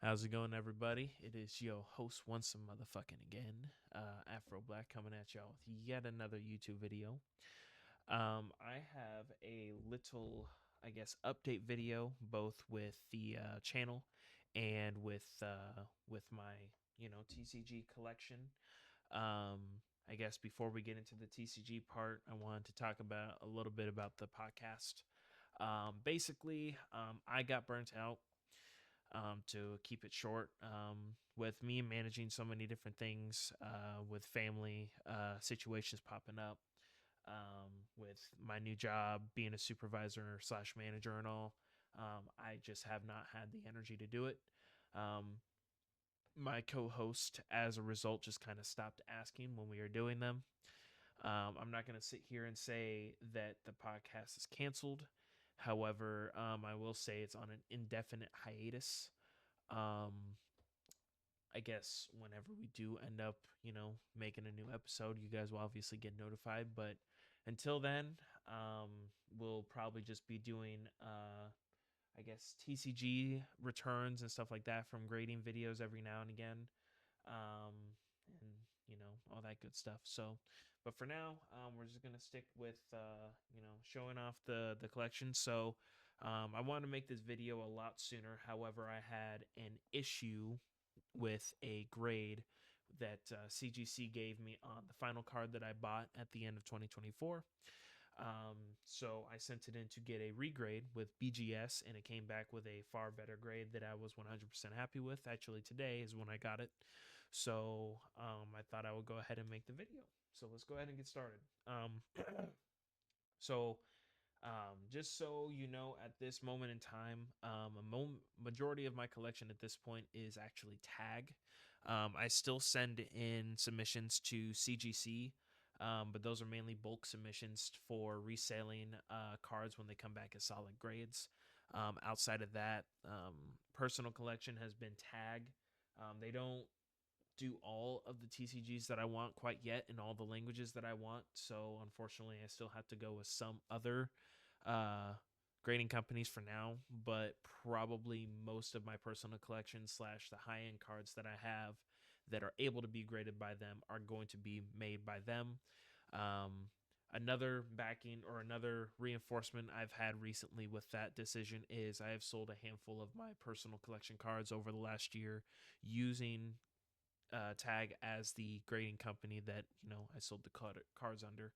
How's it going, everybody? It is your host once a motherfucking again, Afro Black, coming at y'all with yet another YouTube video. I have a little, I guess, update video, both with the channel and with my, TCG collection. I guess before we get into the TCG part, I wanted to talk about a little bit about the podcast. Basically, I got burnt out to keep it short. With me managing so many different things, with family situations popping up, with my new job being a supervisor slash manager and all, I just have not had the energy to do it. Um, my co-host, as a result, just kind of stopped asking when we were doing them. I'm not going to sit here and say that the podcast is canceled. However, I will say it's on an indefinite hiatus. Um, I guess whenever we do end up, making a new episode, you guys will obviously get notified. But until then, we'll probably just be doing, I guess, TCG returns and stuff like that from grading videos every now and again. Um, and, all that good stuff. So, but for now, we're just going to stick with, showing off the collection. So, I wanted to make this video a lot sooner. However, I had an issue with a grade that CGC gave me on the final card that I bought at the end of 2024. So I sent it in to get a regrade with BGS, and it came back with a far better grade that I was 100% happy with. Actually, today is when I got it. So I thought I would go ahead and make the video. So let's go ahead and get started. So just so you know, at this moment in time, majority of my collection at this point is actually tag. I still send in submissions to CGC, but those are mainly bulk submissions for reselling cards when they come back as solid grades. Outside of that, personal collection has been tag. They don't do all of the TCGs that I want quite yet in all the languages that I want. So unfortunately, I still have to go with some other uh, grading companies for now. But probably most of my personal collection slash the high end cards that I have that are able to be graded by them are going to be made by them. Another backing or another reinforcement I've had recently with that decision is I have sold a handful of my personal collection cards over the last year using tag as the grading company that I sold the cards under,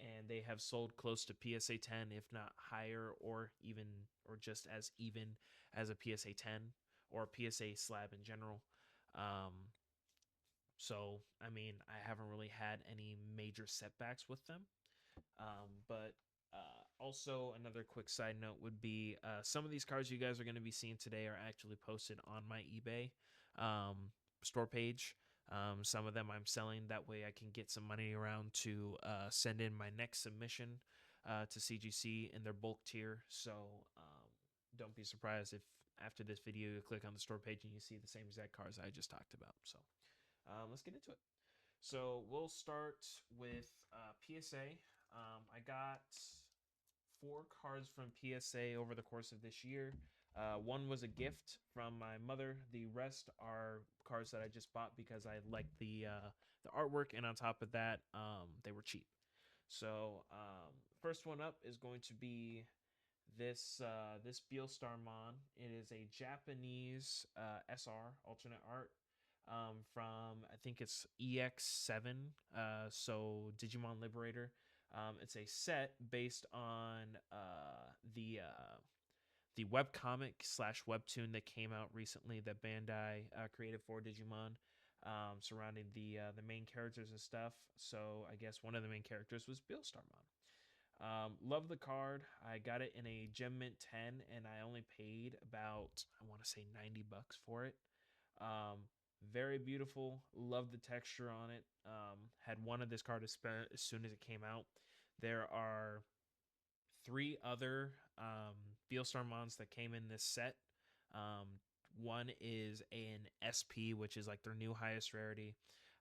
and they have sold close to PSA 10, if not higher, or even or just as even as a PSA 10 or a PSA slab in general. Um, so I mean, I haven't really had any major setbacks with them. But also, another quick side note would be some of these cards you guys are going to be seeing today are actually posted on my eBay store page. Some of them I'm selling. That way I can get some money around to send in my next submission to CGC in their bulk tier. So don't be surprised if after this video you click on the store page and you see the same exact cards I just talked about. So let's get into it. So we'll start with PSA. I got 4 cards from PSA over the course of this year. One was a gift from my mother. The rest are cards that I just bought because I liked the artwork, and on top of that, they were cheap. So first one up is going to be this Beelstarmon. It is a Japanese SR alternate art from I think it's EX7. So Digimon Liberator. It's a set based on the webcomic slash webtoon that came out recently that Bandai created for Digimon, surrounding the main characters and stuff. So I guess one of the main characters was Beelstarmon. Love the card. I got it in a Gem Mint 10, and I only paid about, I want to say, $90 for it. Um, Very beautiful. Love the texture on it. Had wanted this card as soon as it came out. There are 3 other Beelstarmons that came in this set. Um, One is an SP, which is like their new highest rarity.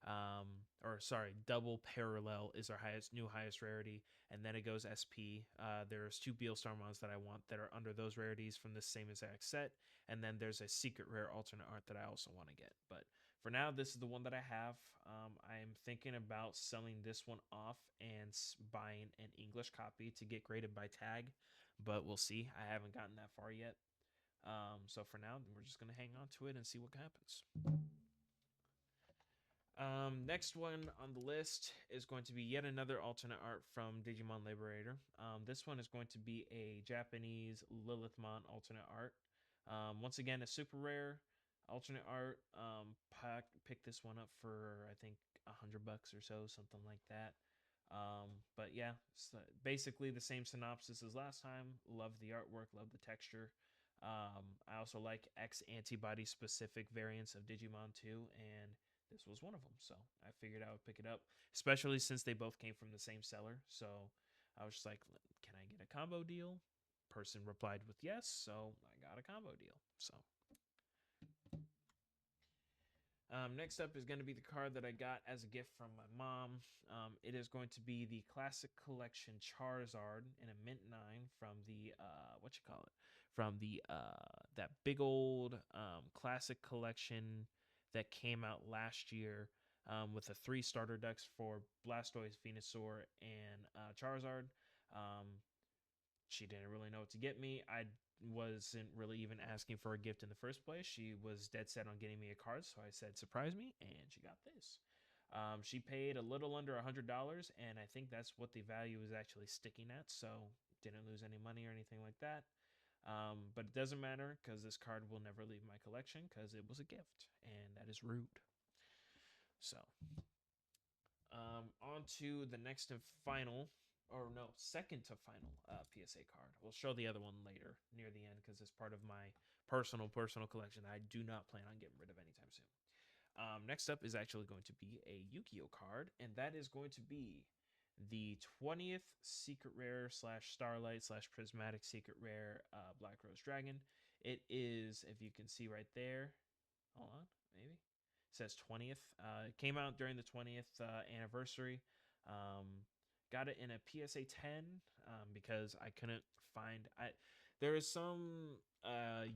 or sorry, double parallel is our highest rarity, and then it goes SP. There's two Beelstar mons that I want that are under those rarities from the same exact set, and then there's a secret rare alternate art that I also want to get. But for now, this is the one that I have. I'm thinking about selling this one off and buying an English copy to get graded by tag, but we'll see. I haven't gotten that far yet. So for now, we're just gonna hang on to it and see what happens. Next one on the list is going to be yet another alternate art from Digimon Liberator. This one is going to be a Japanese Lilithmon alternate art. Once again, a super rare alternate art. Picked this one up for I think $100 or so, something like that. But yeah, so basically the same synopsis as last time. Love the artwork, love the texture. I also like X antibody specific variants of Digimon too, and this was one of them. So I figured I would pick it up, especially since they both came from the same seller. So I was just like, can I get a combo deal? Person replied with yes, so I got a combo deal. So next up is going to be the card that I got as a gift from my mom. It is going to be the Classic Collection Charizard in a Mint 9 from the what you call it? From the that big old Classic Collection that came out last year with the 3 starter decks for Blastoise, Venusaur, and Charizard. She didn't really know what to get me. I wasn't really even asking for a gift in the first place. She was dead set on getting me a card, so I said, surprise me, and she got this. She paid a little under $100, and I think that's what the value is actually sticking at, so didn't lose any money or anything like that. But it doesn't matter, because this card will never leave my collection, because it was a gift, and that is rude. So, on to the next and final, or no, second to final PSA card. We'll show the other one later near the end because it's part of my personal collection that I do not plan on getting rid of anytime soon. Next up is actually going to be a Yu-Gi-Oh card, and that is going to be the 20th Secret Rare / Starlight / Prismatic Secret Rare Black Rose Dragon. It is, if you can see right there, hold on, maybe. It says 20th. It came out during the 20th anniversary. Got it in a PSA 10 because I couldn't find. There is some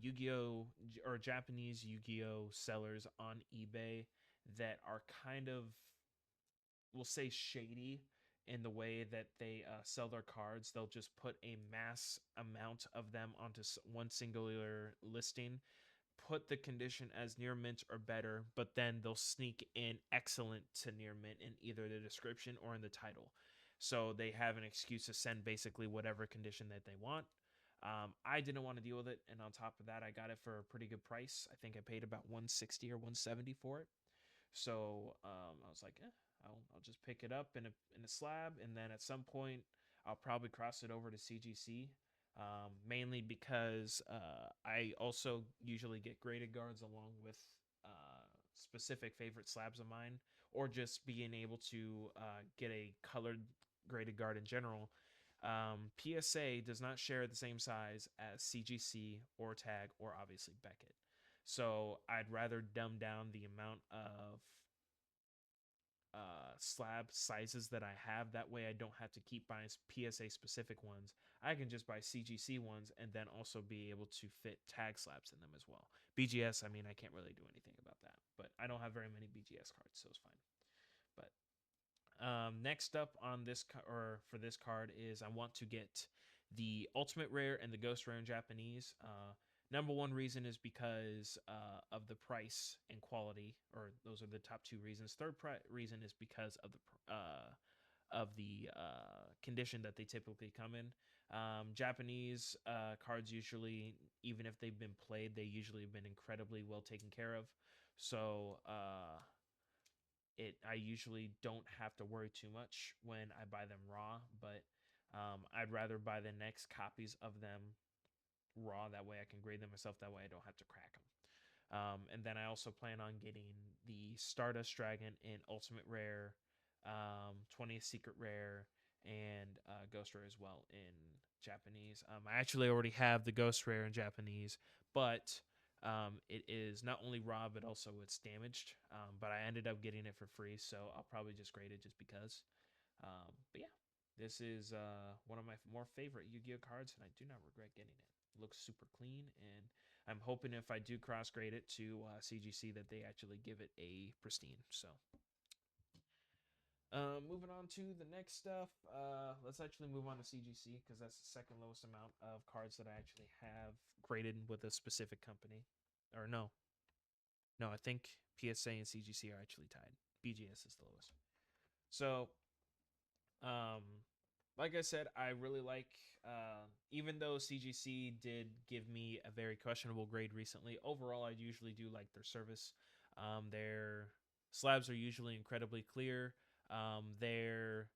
Yu-Gi-Oh or Japanese Yu-Gi-Oh sellers on eBay that are kind of, we'll say, shady in the way that they sell their cards. They'll just put a mass amount of them onto one singular listing, put the condition as near mint or better, but then they'll sneak in excellent to near mint in either the description or in the title. So they have an excuse to send basically whatever condition that they want. I didn't want to deal with it, and on top of that, I got it for a pretty good price. I think I paid about 160 or 170 for it. So I was like, I'll just pick it up in a slab, and then at some point I'll probably cross it over to CGC. Mainly because I also usually get graded guards along with specific favorite slabs of mine, or just being able to get a colored graded guard in general. PSA does not share the same size as CGC or Tag or obviously Beckett. So I'd rather dumb down the amount of slab sizes that I have. That way I don't have to keep buying PSA specific ones. I can just buy CGC ones and then also be able to fit tag slabs in them as well. BGS, I mean, I can't really do anything about that, but I don't have very many BGS cards, so it's fine. But next up on this or for this card is I want to get the Ultimate Rare and the Ghost Rare in Japanese. Number one reason is because of the price and quality, or those are the top two reasons. Third reason is because of the condition that they typically come in. Japanese cards usually, even if they've been played, they usually have been incredibly well taken care of. So I usually don't have to worry too much when I buy them raw, but I'd rather buy the next copies of them raw. That way I can grade them myself. That way I don't have to crack them. And then I also plan on getting the Stardust Dragon in Ultimate Rare, 20th Secret Rare, and Ghost Rare as well in Japanese. I actually already have the Ghost Rare in Japanese, but It is not only raw, but also it's damaged. But I ended up getting it for free, so I'll probably just grade it just because. But yeah, this is one of my more favorite Yu-Gi-Oh cards, and I do not regret getting it. It looks super clean, and I'm hoping if I do cross grade it to CGC that they actually give it a pristine. So moving on to the next stuff. Let's actually move on to CGC because that's the second lowest amount of cards that I actually have graded with a specific company. Or no, I think PSA and CGC are actually tied. BGS is the lowest. So, um, like I said, I really like. Even though CGC did give me a very questionable grade recently, overall I usually do like their service. Their slabs are usually incredibly clear. Their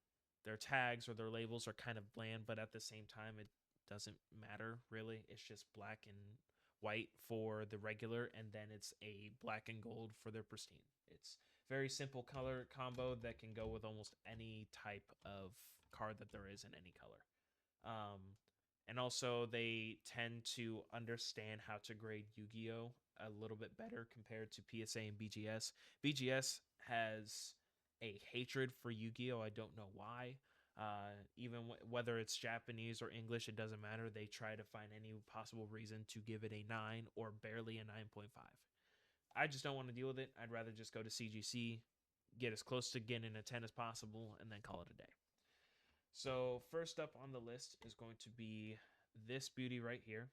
tags or their labels are kind of bland, but at the same time, it doesn't matter really. It's just black and white for the regular, and then it's a black and gold for their pristine. It's very simple color combo that can go with almost any type of card that there is in any color. Um, and also, they tend to understand how to grade Yu-Gi-Oh a little bit better compared to PSA and BGS. BGS has a hatred for Yu-Gi-Oh. I don't know why. Even whether it's Japanese or English, it doesn't matter. They try to find any possible reason to give it a 9 or barely a 9.5. I just don't want to deal with it. I'd rather just go to CGC, get as close to getting a 10 as possible, and then call it a day. So first up on the list is going to be this beauty right here.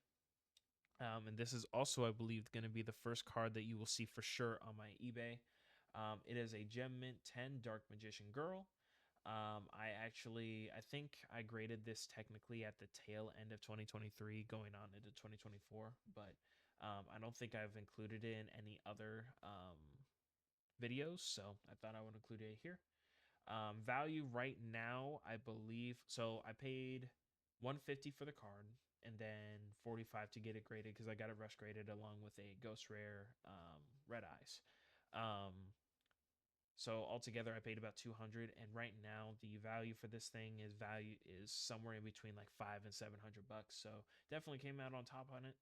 And this is also, I believe, going to be the first card that you will see for sure on my eBay. It is a Gem Mint 10 Dark Magician Girl. I think I graded this technically at the tail end of 2023 going on into 2024, but I don't think I've included it in any other videos, so I thought I would include it here. Value right now, I believe. So I paid 150 for the card and then 45 to get it graded because I got it rush graded along with a Ghost Rare Red Eyes. So altogether, I paid about 200, and right now the value for this thing is somewhere in between like $500 and $700. So definitely came out on top on it.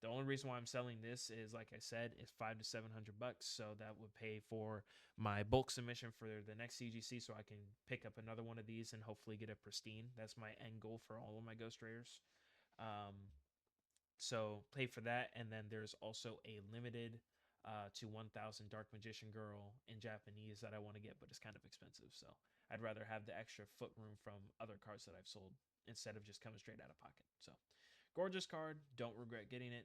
The only reason why I'm selling this is, like I said, is $500 to $700. So that would pay for my bulk submission for the next CGC, so I can pick up another one of these and hopefully get a pristine. That's my end goal for all of my Ghost Rares. So pay for that, and then there's also a limited to 1,000 Dark Magician Girl in Japanese that I want to get, but it's kind of expensive. So I'd rather have the extra foot room from other cards that I've sold instead of just coming straight out of pocket. So gorgeous card. Don't regret getting it.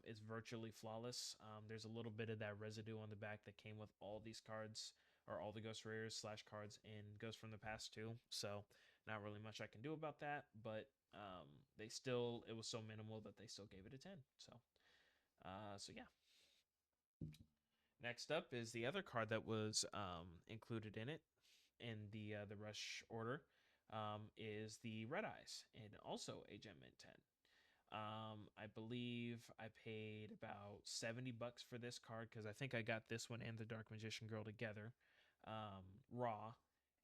It's virtually flawless. There's a little bit of that residue on the back that came with all these cards or all the Ghost Rares / cards in Ghost from the Past too. So not really much I can do about that, but it was so minimal that they still gave it a 10. So yeah. Next up is the other card that was included in it in the rush order, is the Red Eyes, and also a Gem Mint 10. I believe I paid about $70 for this card because I think I got this one and the Dark Magician Girl together, raw,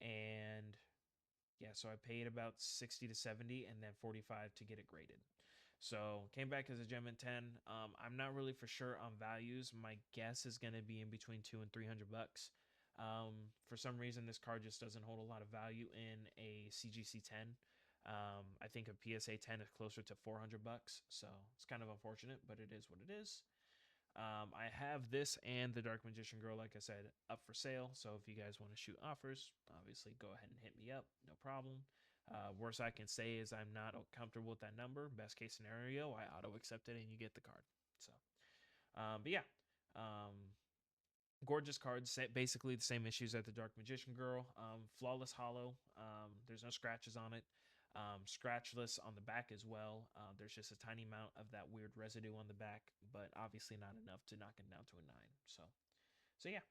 and yeah, so I paid about 60 to 70 and then 45 to get it graded. So came back as a Gem Mint 10. I'm not really for sure on values. My guess is going to be in between $200 and $300. For some reason, this card just doesn't hold a lot of value in a CGC 10. I think a PSA 10 is closer to $400, so it's kind of unfortunate, but it is what it is. I have this and the Dark Magician Girl, like I said, up for sale. So if you guys want to shoot offers, obviously go ahead and hit me up. No problem. Worst I can say is I'm not comfortable with that number. Best case scenario, I auto accept it and you get the card. So, but yeah, gorgeous cards. Basically the same issues as the Dark Magician Girl. Flawless hollow. There's no scratches on it. Scratchless on the back as well. There's just a tiny amount of that weird residue on the back, but obviously not enough to knock it down to a 9. So yeah.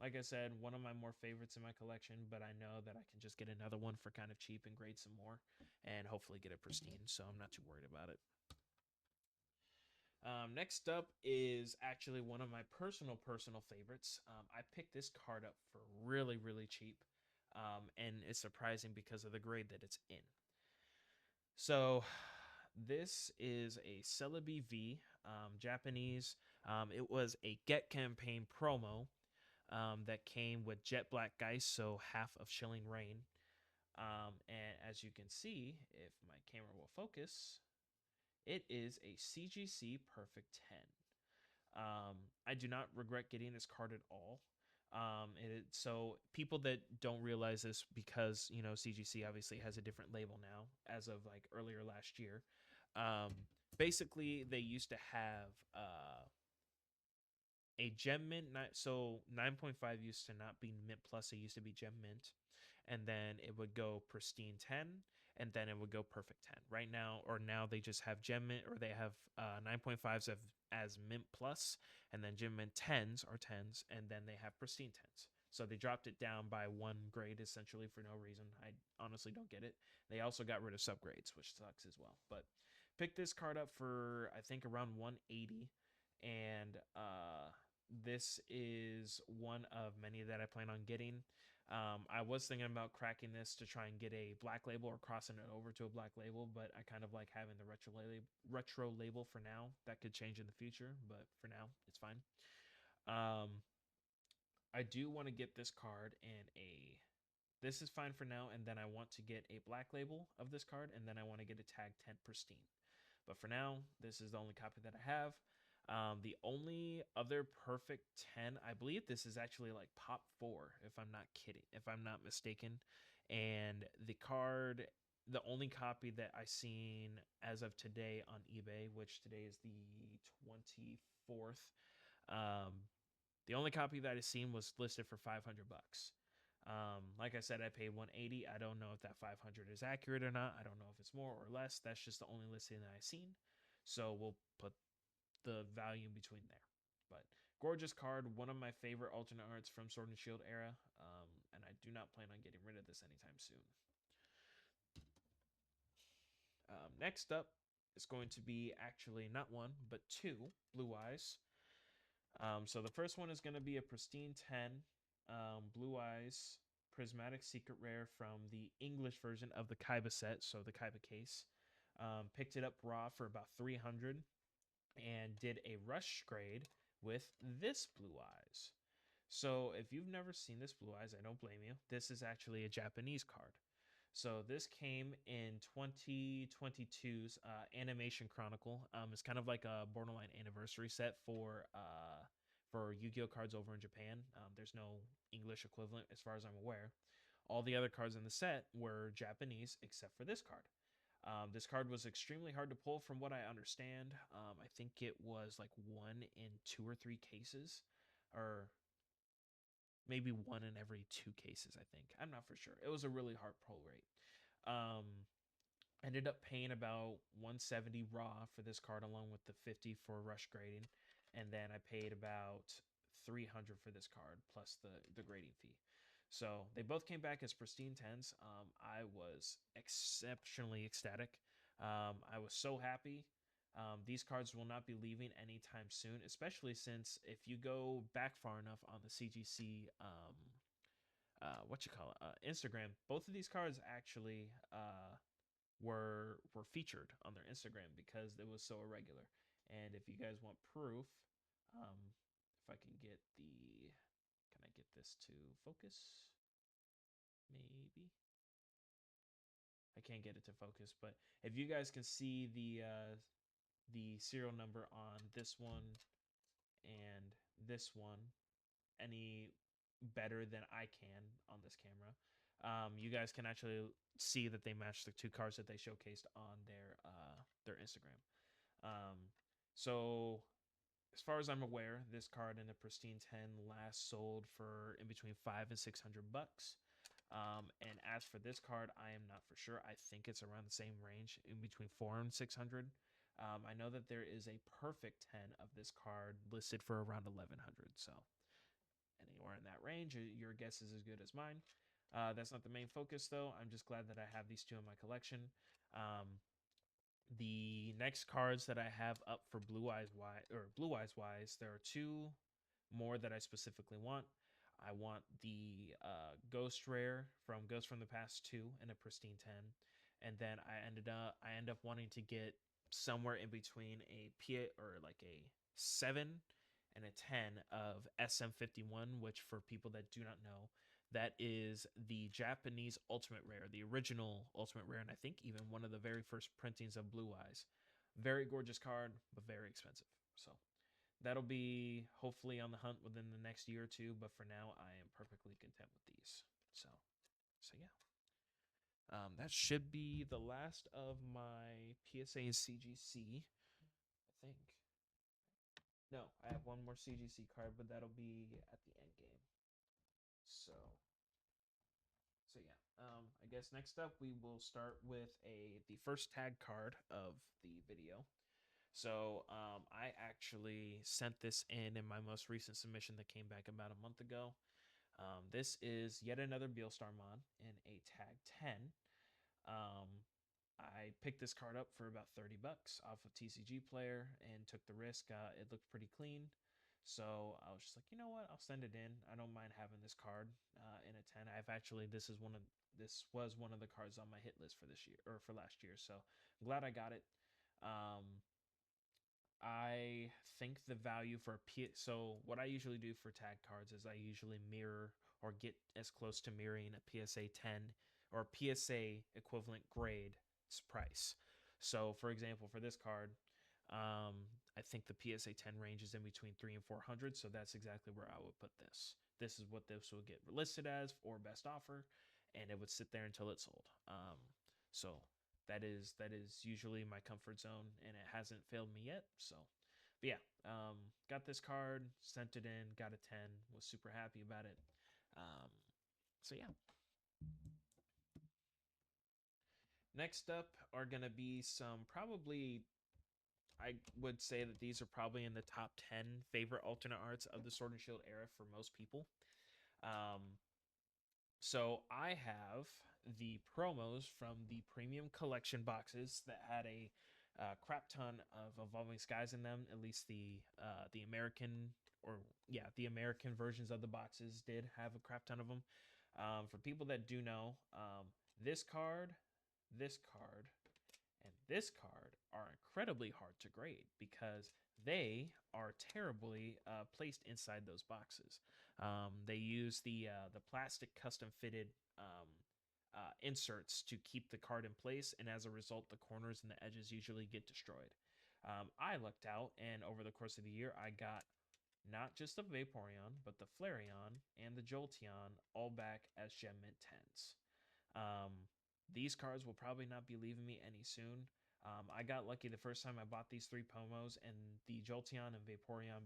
Like I said, one of my more favorites in my collection, but I know that I can just get another one for kind of cheap and grade some more and hopefully get it pristine, so I'm not too worried about it. Next up is actually one of my personal favorites. I picked this card up for really, really cheap, and it's surprising because of the grade that it's in. So this is a Celebi V. Japanese. It was a Get campaign promo that came with Jet Black Geist, so half of Shilling Rain. And as you can see, if my camera will focus, it is a CGC Perfect 10. I do not regret getting this card at all. So people that don't realize this, because CGC obviously has a different label now as of like earlier last year. Basically, they used to have a gem mint. So 9.5 used to not be mint plus; it used to be gem mint, and then it would go pristine 10, and then it would go perfect 10. Right now, or now they just have gem mint, or they have 9.5s as mint plus, and then gem mint 10s are 10s, and then they have pristine 10s. So they dropped it down by one grade essentially for no reason. I honestly don't get it. They also got rid of subgrades, which sucks as well. But picked this card up for I think around 180, and this is one of many that I plan on getting. I was thinking about cracking this to try and get a black label or crossing it over to a black label, but I kind of like having the retro label for now. That could change in the future, but for now, it's fine. I do want to get this card in a. This is fine for now, and then I want to get a black label of this card, and then I want to get a tag 10 pristine. But for now, this is the only copy that I have. The only other perfect 10, I believe this is actually like Pop 4, if I'm not kidding, if I'm not mistaken. And the card, the only copy that I seen as of today on eBay, which today is the 24th, the only copy that I seen was listed for $500. Like I said, I paid 180. I don't know if that 500 is accurate or not. I don't know if it's more or less. That's just the only listing that I've seen. So we'll put the value in between there. But gorgeous card, one of my favorite alternate arts from Sword and Shield era, and I do not plan on getting rid of this anytime soon. Next up is going to be actually not one, but two Blue Eyes. So the first one is going to be a pristine 10 Blue Eyes Prismatic Secret Rare from the English version of the Kaiba set, so the Kaiba case. Picked it up raw for about 300 and did a rush grade with this Blue Eyes. So if you've never seen this Blue Eyes, I don't blame you. This is actually a Japanese card. So this came in 2022's Animation Chronicle. It's kind of like a borderline anniversary set for Yu-Gi-Oh cards over in Japan. There's no English equivalent as far as I'm aware. All the other cards in the set were Japanese except for this card. This card was extremely hard to pull from what I understand. I think it was like 1 in 2 or 3 cases, or maybe 1 in every 2 cases, I think. I'm not for sure. It was a really hard pull rate. Ended up paying about 170 raw for this card along with the 50 for rush grading. And then I paid about 300 for this card plus the grading fee. So they both came back as pristine 10s. I was exceptionally ecstatic. I was so happy. These cards will not be leaving anytime soon, especially since if you go back far enough on the CGC, Instagram, both of these cards actually were featured on their Instagram because it was so irregular. And if you guys want proof, if I can get can I get this to focus? Maybe. I can't get it to focus, but if you guys can see the serial number on this one and this one any better than I can on this camera, you guys can actually see that they match the 2 cards that they showcased on their Instagram. So as far as I'm aware, this card in a pristine 10 last sold for in between $500 and $600. And as for this card, I am not for sure. I think it's around the same range, in between 400 and 600. I know that there is a perfect 10 of this card listed for around 1100. So anywhere in that range, your guess is as good as mine. That's not the main focus, though. I'm just glad that I have these 2 in my collection. The next cards that I have up for Blue Eyes wise, there are 2 more that I specifically want. I want the Ghost Rare from Ghost from the Past 2 in a pristine 10, and then I end up wanting to get somewhere in between a P or like a 7 and a 10 of SM51, which for people that do not know, that is the Japanese Ultimate Rare, the original Ultimate Rare, and I think even one of the very first printings of Blue Eyes. Very gorgeous card, but very expensive. So that'll be hopefully on the hunt within the next year or two, but for now, I am perfectly content with these. So yeah. That should be the last of my PSA and CGC, I think. No, I have one more CGC card, but that'll be at the end game. So yeah. I guess next up we will start with the first tag card of the video. So I actually sent this in my most recent submission that came back about a month ago. This is yet another Beelstar-Mon in a tag 10. I picked this card up for about 30 bucks off of TCG Player and took the risk. It looked pretty clean. So I was just like, you know what? I'll send it in. I don't mind having this card in a 10. This was one of the cards on my hit list for this year or for last year. So I'm glad I got it. I think the value for so what I usually do for tag cards is I usually mirror or get as close to mirroring a PSA 10 or PSA equivalent grade price. So for example, for this card, I think the PSA 10 range is in between 3 and 400. So that's exactly where I would put this. This is what this will get listed as for best offer, and it would sit there until it's sold. So that is usually my comfort zone, and it hasn't failed me yet. So, but yeah, got this card, sent it in, got a 10, was super happy about it. So yeah. Next up are gonna be some probably. I would say that these are probably in the top 10 favorite alternate arts of the Sword and Shield era for most people. Um, So I have the promos from the premium collection boxes that had a crap ton of Evolving Skies in them. At least the American the American versions of the boxes did have a crap ton of them. For people that do know, this card, this card, and this card are incredibly hard to grade because they are terribly placed inside those boxes. They use the plastic custom fitted inserts to keep the card in place, and as a result, the corners and the edges usually get destroyed. I lucked out, and over the course of the year, I got not just the Vaporeon, but the Flareon and the Jolteon all back as Gem Mint 10s. Um, these cards will probably not be leaving me any soon. I got lucky the first time I bought these three Pomos, and the Jolteon and Vaporeon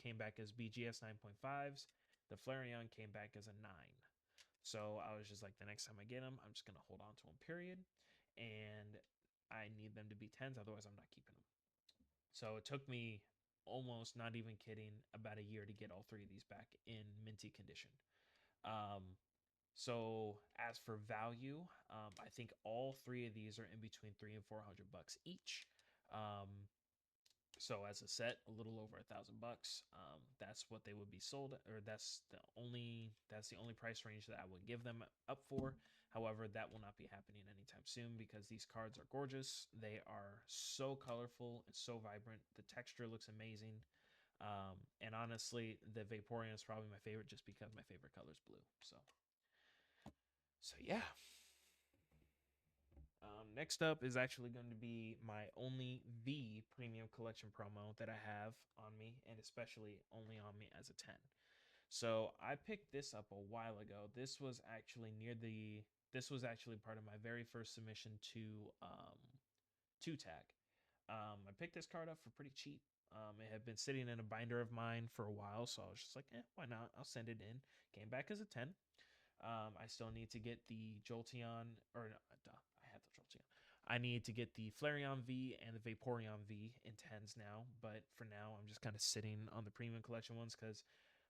came back as BGS 9.5s. The Flareon came back as a 9. So I was just like, the next time I get them, I'm just gonna hold on to them. Period. And I need them to be 10s, otherwise I'm not keeping them. So it took me almost, not even kidding, about a year to get all three of these back in minty condition. Um, so as for value, I think all three of these are in between 300 and 400 bucks each. Um, so as a set, a little over $1,000. That's what they would be sold, or that's the only price range that I would give them up for. However, that will not be happening anytime soon because these cards are gorgeous. They are so colorful and so vibrant. The texture looks amazing. And honestly, the Vaporeon is probably my favorite just because my favorite color is blue. So yeah. Next up is actually going to be my only V premium collection promo that I have on me, and especially only on me as a 10. So I picked this up a while ago. This was actually part of my very first submission to tag. I picked this card up for pretty cheap. It had been sitting in a binder of mine for a while, so I was just like, why not? I'll send it in. Came back as a 10. I still need to get the Jolteon, or no, I had the Jolteon. I need to get the Flareon V and the Vaporeon V in 10s now, but for now, I'm just kind of sitting on the premium collection ones because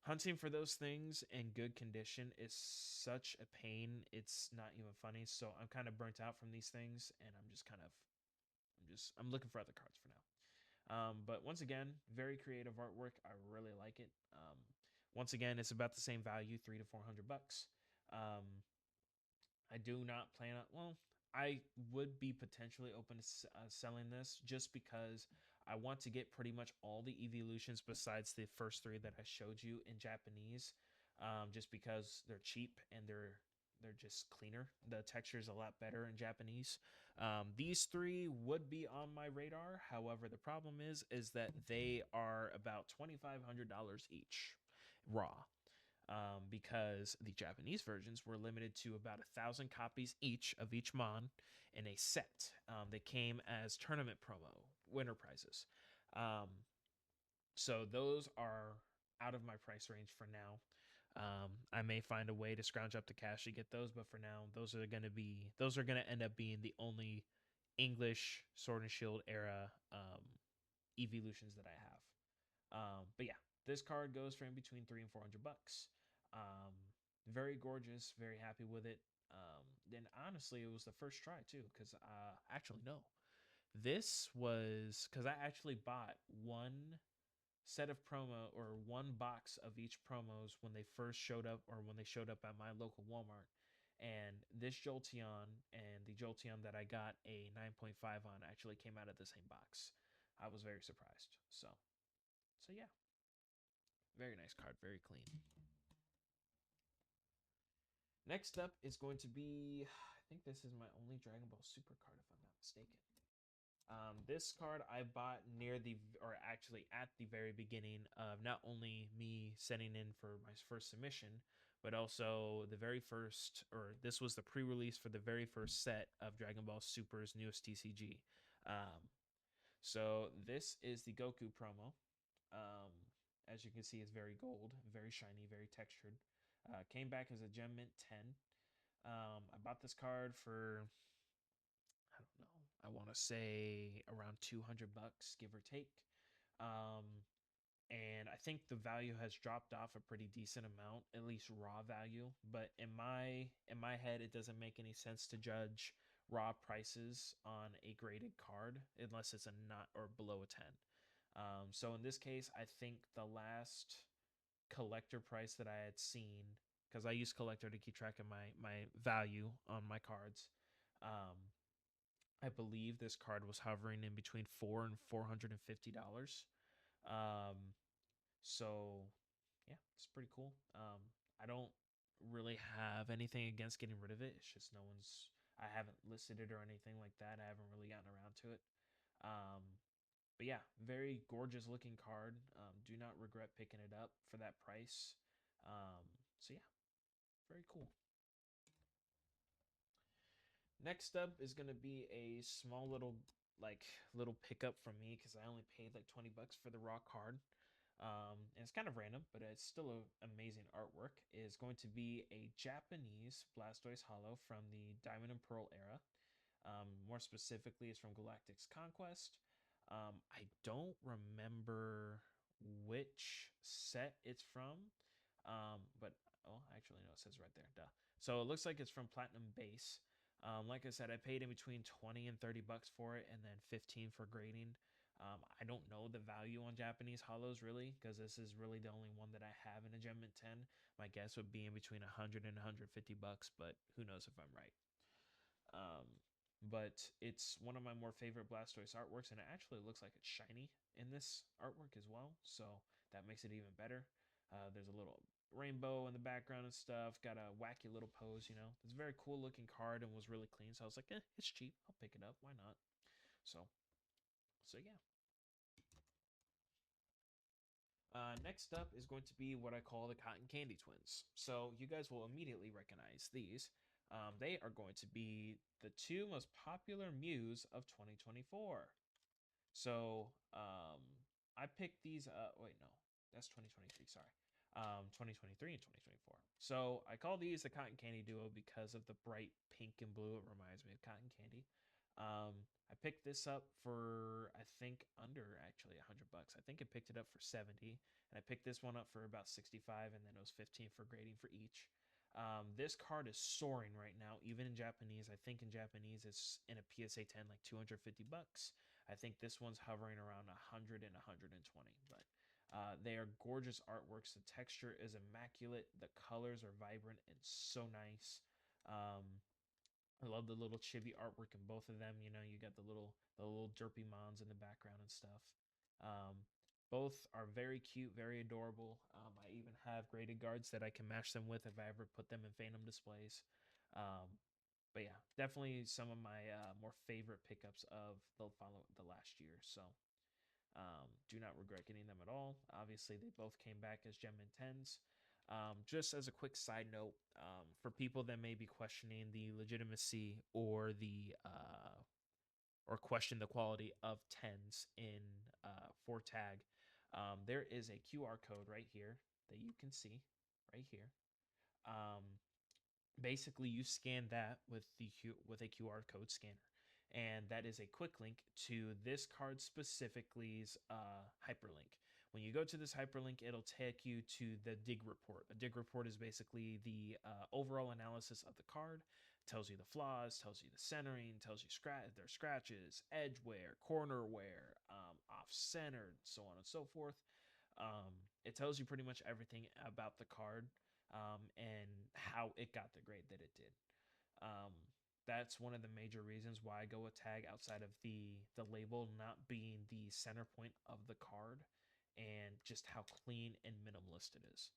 hunting for those things in good condition is such a pain. It's not even funny. So I'm kind of burnt out from these things, and I'm looking for other cards for now. But once again, very creative artwork. I really like it. Once again, it's about the same value, 300 to 400 bucks. I do not plan on. Well, I would be potentially open to selling this just because I want to get pretty much all the evolutions besides the first three that I showed you in Japanese, just because they're cheap and they're just cleaner. The texture is a lot better in Japanese. These three would be on my radar. However, the problem is that they are about $2,500 each raw, because the Japanese versions were limited to about 1,000 copies each of each mon in a set. They came as tournament promo winner prizes. Um, so those are out of my price range for now. I may find a way to scrounge up the cash to get those, but for now, those are gonna end up being the only English Sword and Shield era evolutions that I have. But yeah, this card goes for in between $300 and $400. Um, Very gorgeous. Very happy with it. And honestly, it was the first try too, because actually no, this was because I actually bought one set of promo or one box of each promos when they first showed up or when they showed up at my local Walmart. And this Jolteon and the Jolteon that I got a 9.5 on actually came out of the same box. I was very surprised. So yeah, very nice card, very clean. Next up is going to be, I think this is my only Dragon Ball Super card, if I'm not mistaken. This card I bought near the, or actually at the very beginning of not only me sending in for my first submission, but also the very first, or this was the pre-release for the very first set of Dragon Ball Super's newest TCG. So this is the Goku promo. Um, as you can see, it's very gold, very shiny, very textured. Came back as a Gem Mint 10. I bought this card for, I don't know, I want to say around $200, give or take. Um, and I think the value has dropped off a pretty decent amount, at least raw value. But in my head, it doesn't make any sense to judge raw prices on a graded card unless it's a not or below a 10. So in this case, I think the last collector price that I had seen, because I use collector to keep track of my value on my cards. Um, I believe this card was hovering in between $400 and $450. Um, so yeah, it's pretty cool. I don't really have anything against getting rid of it. It's just I haven't listed it or anything like that. I haven't really gotten around to it. Um, but yeah, very gorgeous looking card. Do not regret picking it up for that price. So yeah, very cool. Next up is gonna be a small little pickup from me because I only paid like $20 for the raw card. And it's kind of random, but it's still amazing artwork. Is going to be a Japanese Blastoise Hollow from the Diamond and Pearl era. More specifically, it's from Galactic's Conquest. I don't remember which set it's from, but oh, actually no, it says right there. Duh. So it looks like it's from Platinum Base. Like I said, I paid in between 20 and $30 for it, and then 15 for grading. I don't know the value on Japanese hollows really, because this is really the only one that I have in a Gem Mint 10. My guess would be in between 100 and $150, but who knows if I'm right. Um, but it's one of my more favorite Blastoise artworks, and it actually looks like it's shiny in this artwork as well, so that makes it even better. There's a little rainbow in the background and stuff. Got a wacky little pose, you know. It's a very cool looking card and was really clean. So I was like, it's cheap. I'll pick it up. Why not? So, so yeah. Next up is going to be what I call the Cotton Candy Twins. So you guys will immediately recognize these. They are going to be the two most popular Mews of 2024. So I picked these. Wait, no, that's 2023. Sorry, 2023 and 2024. So I call these the Cotton Candy Duo because of the bright pink and blue. It reminds me of cotton candy. I picked this up for I think under actually $100. I think I picked it up for 70, and I picked this one up for about 65, and then it was 15 for grading for each. This card is soaring right now, even in Japanese. I think in Japanese it's in a PSA 10 like $250. I think this one's hovering around 100 and 120, but they are gorgeous artworks. The texture is immaculate. The colors are vibrant and so nice. Um, I love the little chibi artwork in both of them. You know, you got the little derpy mons in the background and stuff. Um, both are very cute, very adorable. I even have graded guards that I can match them with if I ever put them in Phantom displays. But yeah, definitely some of my more favorite pickups of the last year. So do not regret getting them at all. Obviously, they both came back as Gem and 10s. Just as a quick side note, for people that may be questioning the legitimacy or question the quality of 10s in for tag, there is a QR code right here that you can see right here. Um, Basically, you scan that with with a QR code scanner, and that is a quick link to this card specifically's hyperlink. When you go to this hyperlink, it'll take you to the dig report. A dig report is basically the overall analysis of the card. Tells you the flaws, tells you the centering, tells you their scratches, edge wear, corner wear, off centered, so on and so forth. It tells you pretty much everything about the card, and how it got the grade that it did. Um, that's one of the major reasons why I go with tag outside of the label not being the center point of the card, and just how clean and minimalist it is.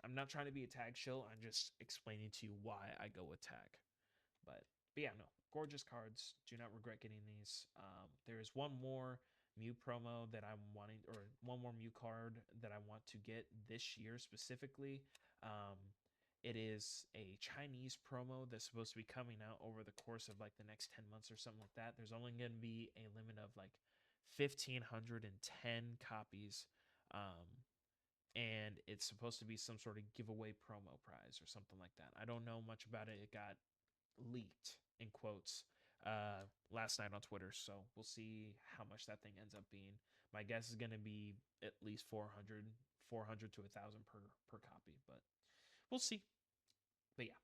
I'm not trying to be a tag shill. I'm just explaining to you why I go with tag. But yeah, no, gorgeous cards. Do not regret getting these. There is one more Mew promo that I'm wanting, or one more Mew card that I want to get this year specifically. Um, it is a Chinese promo that's supposed to be coming out over the course of like the next 10 months or something like that. There's only going to be a limit of like 1,510 copies. And it's supposed to be some sort of giveaway promo prize or something like that. I don't know much about it. It got leaked in quotes last night on Twitter, so we'll see how much that thing ends up being. My guess is going to be at least 400 to 1,000 per copy, but we'll see. But yeah.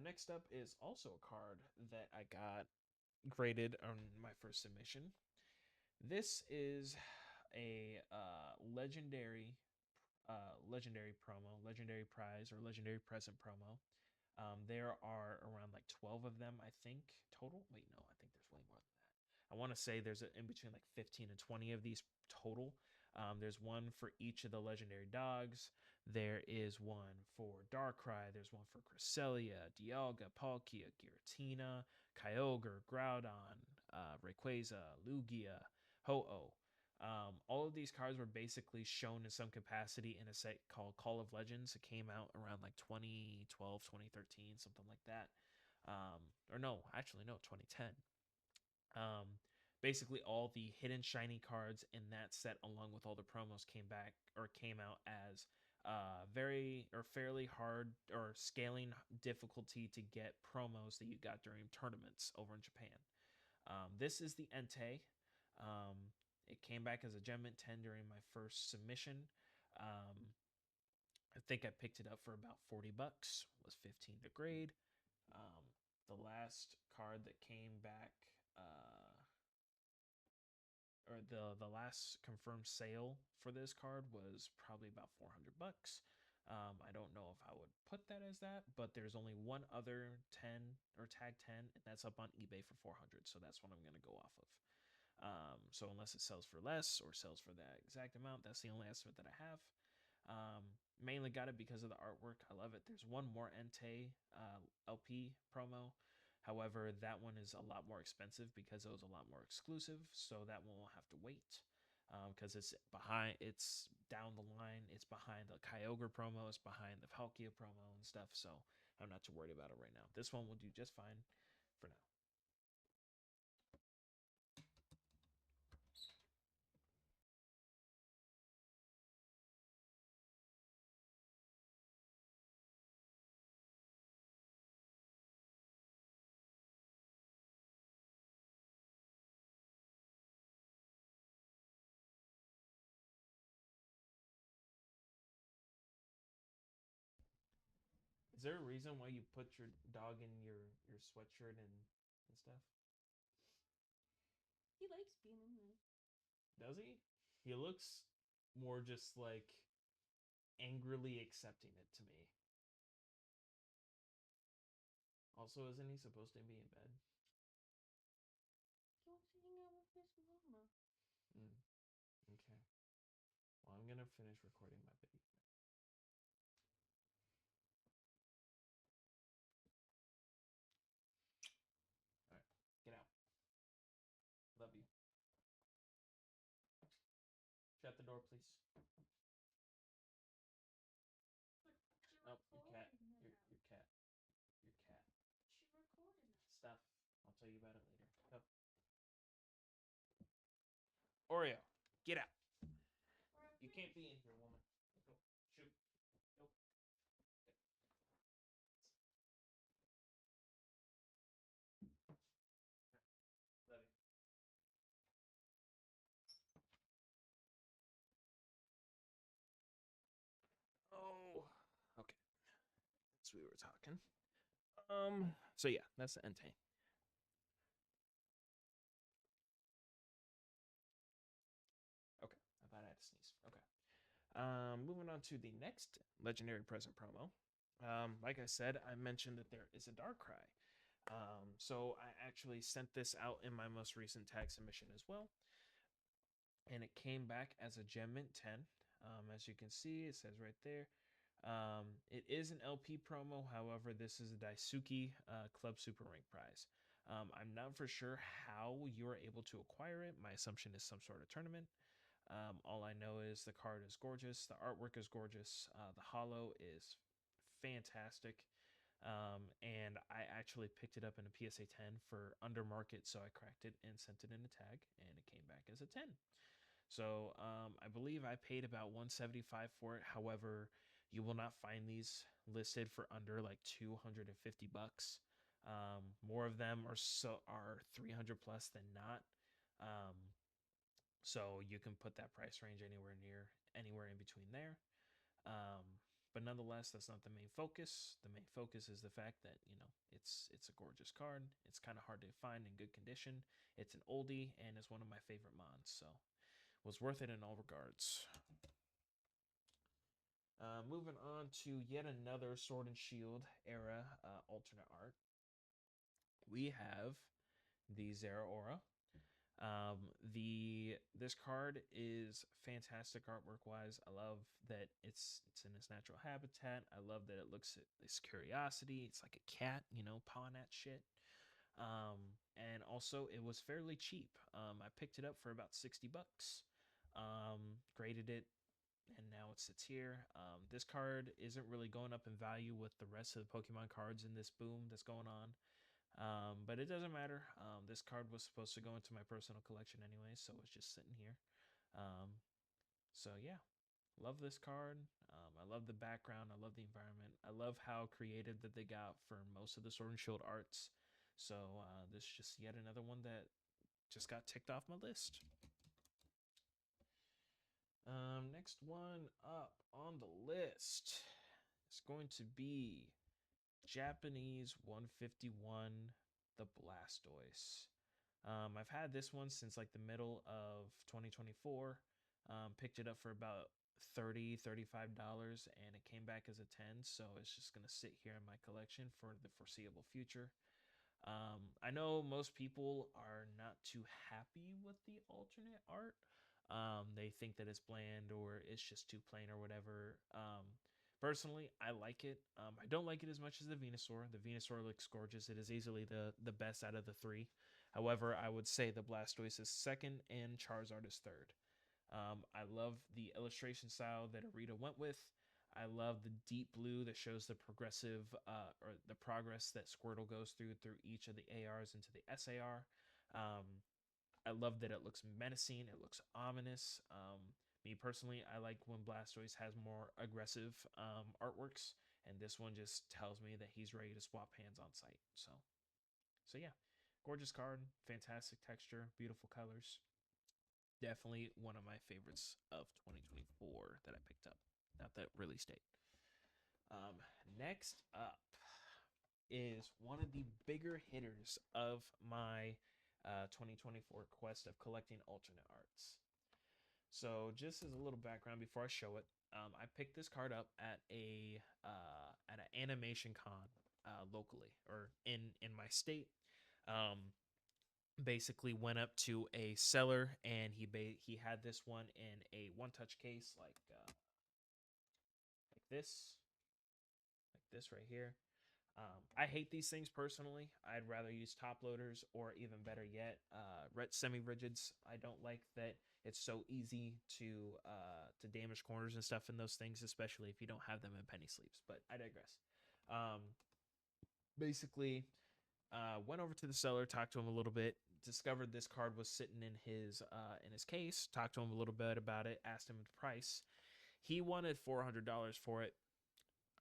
Next up is also a card that I got graded on my first submission. This is a legendary promo, legendary prize, or legendary present promo. There are around like 12 of them, I think, total. Wait, no, I think there's way more than that. I want to say there's in between like 15 and 20 of these total. There's one for each of the legendary dogs. There is one for Darkrai. There's one for Cresselia, Dialga, Palkia, Giratina, Kyogre, Groudon, Rayquaza, Lugia, Ho-Oh. All of these cards were basically shown in some capacity in a set called Call of Legends. It came out around like 2012, 2013, something like that. Or no, actually, no, 2010. Basically, all the hidden shiny cards in that set, along with all the promos, came out as very or fairly hard or scaling difficulty to get promos that you got during tournaments over in Japan. This is the Entei. It came back as a Gem Mint 10 during my first submission. I think I picked it up for about 40 bucks. Was 15 to grade. The last card that came back, or the last confirmed sale for this card was probably about 400 bucks. I don't know if I would put that as that, but there's only one other 10 or tag 10, and that's up on eBay for 400. So that's what I'm going to go off of. So unless it sells for less or sells for that exact amount, that's the only estimate that I have. Mainly got it because of the artwork. I love it. There's one more Entei LP promo. However, that one is a lot more expensive because it was a lot more exclusive. So that one will have to wait because it's down the line. It's behind the Kyogre promo. It's behind the Palkia promo and stuff. So I'm not too worried about it right now. This one will do just fine for now. Is there a reason why you put your dog in your sweatshirt and stuff? He likes being in there. Does he? He looks more just like angrily accepting it to me. Also, isn't he supposed to be in bed? He wants to hang out with his mama. Okay. Well, I'm gonna finish recording my video. All right, get out. Love you. Shut the door, please. Oh, your cat. Your cat. Your cat. She recorded us. Stuff. I'll tell you about it later. Go. Oreo, get out. You can't be in here, woman. Go. Shoot. Go. Love you. Oh, okay. So we were talking. So yeah, that's the Entei. Okay, I thought I had to sneeze. Okay. Moving on to the next legendary present promo. Like I said, I mentioned that there is a Darkrai. So I actually sent this out in my most recent tag submission as well, and it came back as a Gem Mint 10. As you can see, it says right there. It is an LP promo. However, this is a Daisuke Club Super Rank prize. I'm not for sure how you're able to acquire it. My assumption is some sort of tournament. All I know is the card is gorgeous. The artwork is gorgeous. The holo is fantastic. And I actually picked it up in a PSA 10 for under market, so I cracked it and sent it in a tag, and it came back as a 10. So I believe I paid about 175 for it. However, you will not find these listed for under like 250 bucks. More of them are 300 plus than not. Um, so you can put that price range anywhere in between there. Um, but nonetheless, that's not the main focus. The main focus is the fact that it's a gorgeous card. It's kind of hard to find in good condition. It's an oldie and is one of my favorite mons, so was worth it in all regards. Moving on to yet another Sword and Shield era alternate art. We have the Zeraora. This card is fantastic artwork wise. I love that it's in its natural habitat. I love that it looks at this curiosity. It's like a cat, pawing at shit. And also it was fairly cheap. I picked it up for about 60 bucks. Graded it, and now it sits here. This card isn't really going up in value with the rest of the Pokemon cards in this boom that's going on. But it doesn't matter. This card was supposed to go into my personal collection anyway, so it's just sitting here. So yeah, love this card. I love the background. I love the environment. I love how creative that they got for most of the Sword and Shield arts. So this is just yet another one that just got ticked off my list. Next one up on the list is going to be Japanese 151, the Blastoise. I've had this one since like the middle of 2024. Picked it up for about $35, and it came back as a 10, so it's just gonna sit here in my collection for the foreseeable future. I know most people are not too happy with the alternate art. They think that it's bland or it's just too plain or whatever. Personally, I like it. I don't like it as much as the Venusaur. The Venusaur looks gorgeous. It is easily the best out of the three. However, I would say the Blastoise is second and Charizard is third. I love the illustration style that Arita went with. I love the deep blue that shows the progressive or the progress that Squirtle goes through each of the ARs into the SAR. I love that it looks menacing. It looks ominous. Me personally, I like when Blastoise has more aggressive artworks, and this one just tells me that he's ready to swap hands on sight. So yeah, gorgeous card, fantastic texture, beautiful colors. Definitely one of my favorites of 2024 that I picked up. Not that release date. Next up is one of the bigger hitters of my 2024 quest of collecting alternate arts. So just as a little background before I show it, I picked this card up at an animation con locally or in my state. Um, Basically went up to a seller and he had this one in a one touch case like this like this right here. I hate these things personally. I'd rather use top loaders or even better yet, semi rigids. I don't like that it's so easy to damage corners and stuff in those things, especially if you don't have them in penny sleeves. But I digress. Um, Basically, went over to the seller, talked to him a little bit, discovered this card was sitting in his case, talked to him a little bit about it, asked him the price. He wanted $400 for it.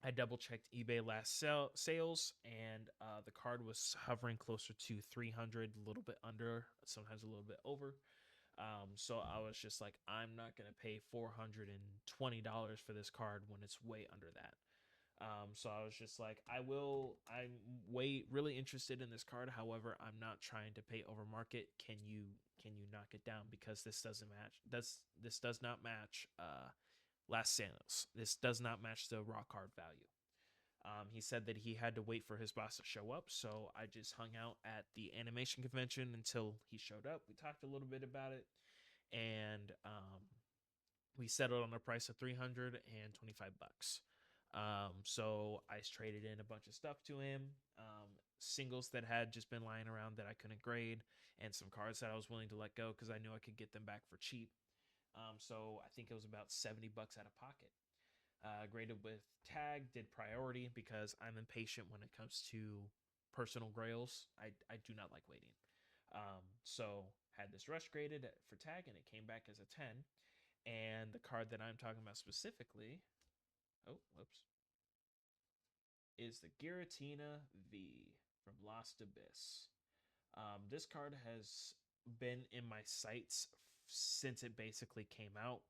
I double checked eBay sales, and the card was hovering closer to 300, a little bit under, sometimes a little bit over. So I was just like, I'm not gonna pay $420 for this card when it's way under that. So I was just like, I'm really interested in this card. However, I'm not trying to pay over market. Can you knock it down because this doesn't match? This does not match last sales. This does not match the raw card value. He said that he had to wait for his boss to show up, so I just hung out at the animation convention until he showed up. We talked a little bit about it, and we settled on a price of $325. So I traded in a bunch of stuff to him, singles that had just been lying around that I couldn't grade, and some cards that I was willing to let go because I knew I could get them back for cheap. So I think it was about $70 out of pocket. Graded with tag, did priority because I'm impatient when it comes to personal grails. I do not like waiting. So had this rush graded for tag and it came back as a 10. And the card that I'm talking about specifically, oh, whoops, is the Giratina V from Lost Abyss. This card has been in my sights since it basically came out.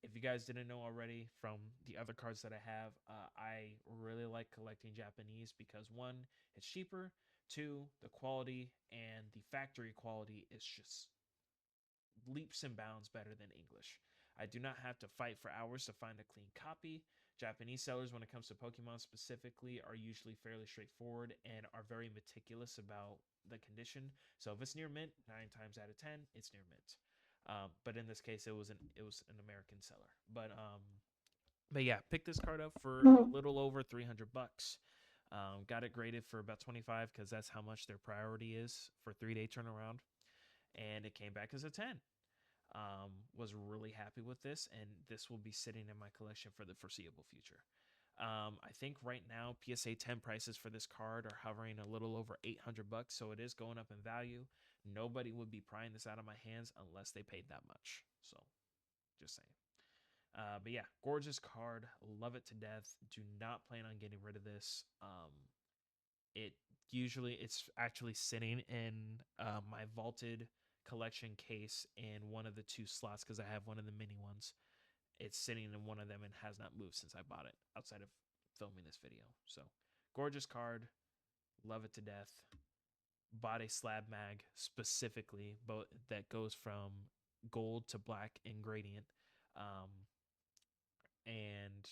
If you guys didn't know already from the other cards that I have, I really like collecting Japanese because one, it's cheaper. Two, the quality and the factory quality is just leaps and bounds better than English. I do not have to fight for hours to find a clean copy. Japanese sellers, when it comes to Pokemon specifically, are usually fairly straightforward and are very meticulous about the condition. So if it's near mint, 9 times out of 10, it's near mint. But in this case, it was an American seller. But yeah, picked this card up for a little over $300. Got it graded for about 25 because that's how much their priority is for 3-day turnaround, and it came back as a 10. Was really happy with this, and this will be sitting in my collection for the foreseeable future. I think right now PSA 10 prices for this card are hovering a little over $800, so it is going up in value. Nobody would be prying this out of my hands unless they paid that much. So, just saying. But yeah, gorgeous card. Love it to death. Do not plan on getting rid of this. It's actually sitting in my vaulted collection case in one of the two slots because I have one of the mini ones. It's sitting in one of them and has not moved since I bought it outside of filming this video. So gorgeous card. Love it to death. Bought a slab mag specifically, but that goes from gold to black in gradient. And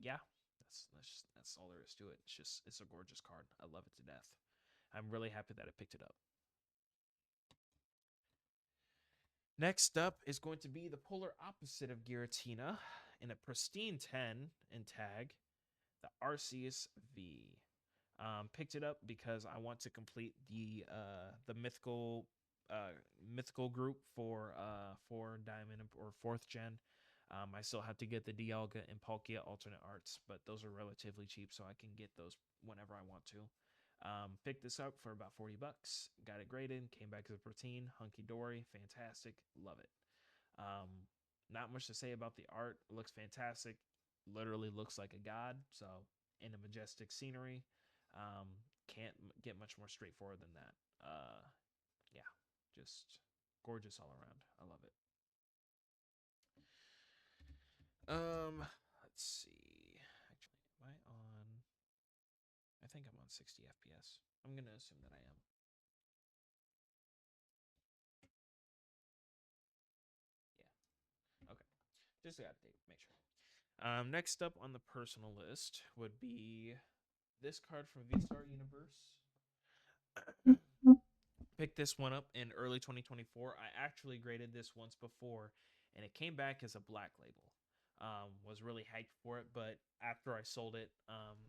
yeah, that's all there is to it. It's a gorgeous card. I love it to death. I'm really happy that I picked it up. Next up is going to be the polar opposite of Giratina in a pristine 10 in tag, the Arceus V. Picked it up because I want to complete the mythical group for Diamond or 4th gen. I still have to get the Dialga and Palkia alternate arts, but those are relatively cheap, so I can get those whenever I want to. Picked this up for about $40. Got it graded. Came back as a protein. Hunky dory. Fantastic. Love it. Not much to say about the art. It looks fantastic. Literally looks like a god. So in a majestic scenery. Can't get much more straightforward than that. Yeah, just gorgeous all around. I love it. Let's see. Actually, am I on? I think I'm on 60 FPS. I'm gonna assume that I am. Yeah. Okay. Just got to make sure. Next up on the personal list would be this card from V-Star Universe. Picked this one up in early 2024. I actually graded this once before, and it came back as a black label. Was really hyped for it, but after I sold it,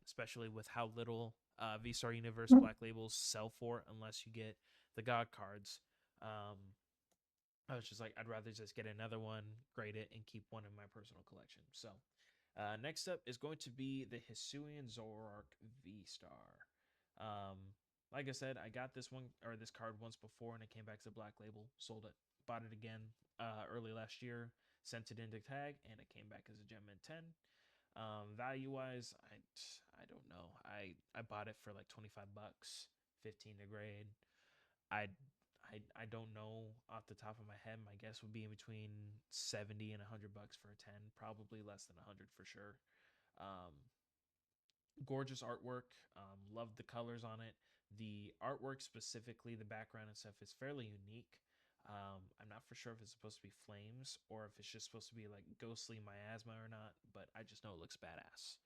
especially with how little V-Star Universe black labels sell for, unless you get the God cards, I was just like, I'd rather just get another one, grade it, and keep one in my personal collection. So next up is going to be the Hisuian Zoroark V-Star. Like I said, I got this one or this card once before, and it came back as a black label. Sold it, bought it again early last year. Sent it into tag, and it came back as a Gem Mint 10. Value wise, I don't know. I bought it for like $25, 15 to grade. I I don't know off the top of my head. My guess would be in between 70 and $100 for a 10. Probably less than 100 for sure. Um, Gorgeous artwork. Love the colors on it. The artwork specifically, the background and stuff, is fairly unique. I'm not for sure if it's supposed to be flames or if it's just supposed to be like ghostly miasma or not, but I just know it looks badass.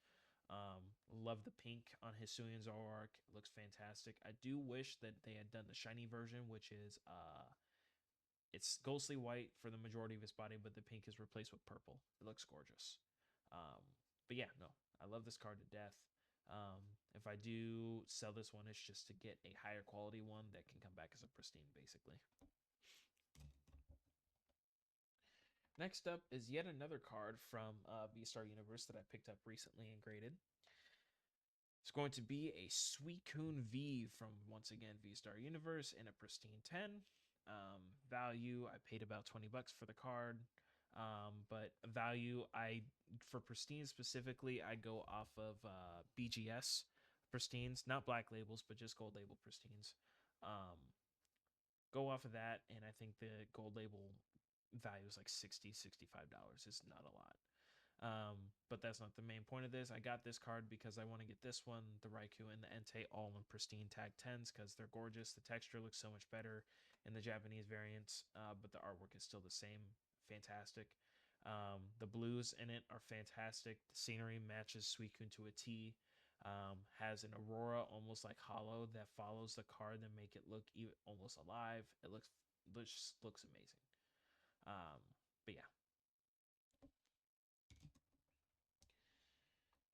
Love the pink on Hisuian Zoroark. It looks fantastic. I do wish that they had done the shiny version, which is it's ghostly white for the majority of its body, but the pink is replaced with purple. It looks gorgeous. But yeah, no, I love this card to death. If I do sell this one, it's just to get a higher quality one that can come back as a pristine, basically. Next up is yet another card from V-Star Universe that I picked up recently and graded. It's going to be a Suicune V from, once again, V-Star Universe in a pristine 10. Value, I paid about $20 for the card. But value, for pristine specifically, I go off of BGS pristines, not black labels, but just gold label pristines. Go off of that, and I think the gold label value is like $60-$65. It's not a lot. But that's not the main point of this. I got this card because I want to get this one, the Raikou and the Entei, all in pristine tag 10s because they're gorgeous. The texture looks so much better in the Japanese variants, but the artwork is still the same. Fantastic. The blues in it are fantastic. The scenery matches Suicune to a T. Has an aurora almost like hollow that follows the card and make it look almost alive. It looks amazing. But yeah.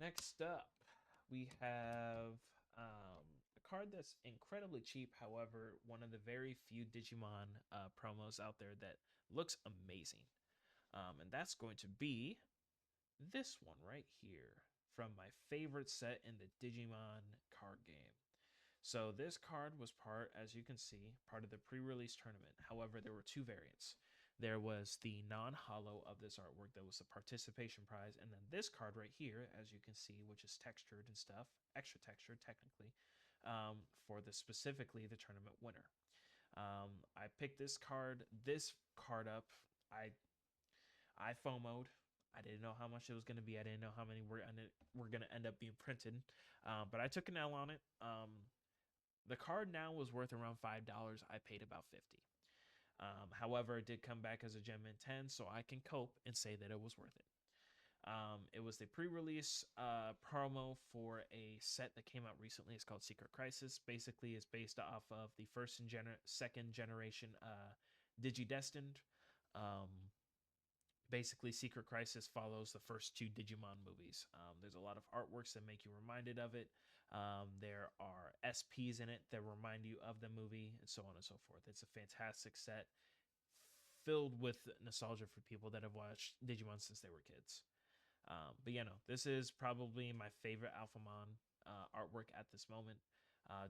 Next up, we have a card that's incredibly cheap. However, one of the very few Digimon promos out there that looks amazing. And that's going to be this one right here from my favorite set in the Digimon card game. So this card was as you can see, part of the pre-release tournament. However, there were two variants. There was the non-hollow of this artwork that was the participation prize, and then this card right here, as you can see, which is textured and stuff, extra textured technically, for specifically the tournament winner. I picked this card up. I FOMO'd. I didn't know how much it was going to be. I didn't know how many were going to end up being printed, but I took an L on it. The card now was worth around $5. I paid about $50. However, it did come back as a Gem Mint 10, so I can cope and say that it was worth it. It was the pre-release promo for a set that came out recently. It's called Secret Crisis. Basically, it's based off of the first and second generation Digidestined. Basically, Secret Crisis follows the first two Digimon movies. There's a lot of artworks that make you reminded of it. There are SPs in it that remind you of the movie, and so on and so forth. It's a fantastic set filled with nostalgia for people that have watched Digimon since they were kids. But yeah, no, this is probably my favorite Alphamon artwork at this moment.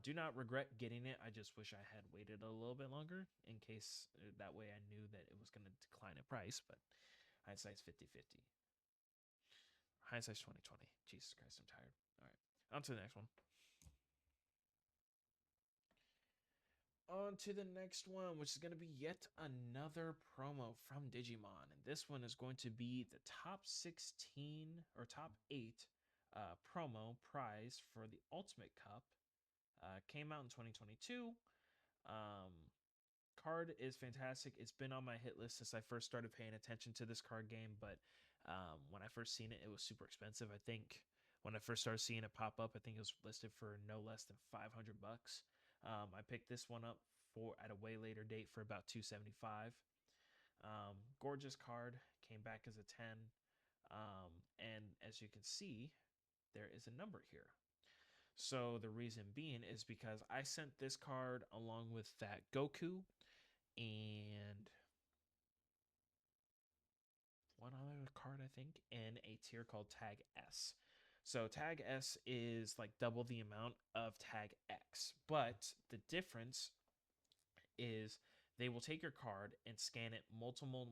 Do not regret getting it. I just wish I had waited a little bit longer in case that way I knew that it was going to decline in price, but hindsight's 50-50. Hindsight's 2020. Jesus Christ, I'm tired. All right, on to the next one. On to the next one, which is going to be yet another promo from Digimon. And this one is going to be the top 16 or top 8 promo prize for the Ultimate Cup. Came out in 2022. Card is fantastic. It's been on my hit list since I first started paying attention to this card game, but when I first seen it, it was super expensive. I think when I first started seeing it pop up. I think it was listed for no less than 500 bucks. I picked this one up for at a way later date for about 275. Gorgeous card, came back as a 10. And as you can see, there is a number here. So the reason being is because I sent this card along with that Goku and one other card, I think, in a tier called Tag S. So Tag S is like double the amount of Tag X, but the difference is they will take your card and scan it multiple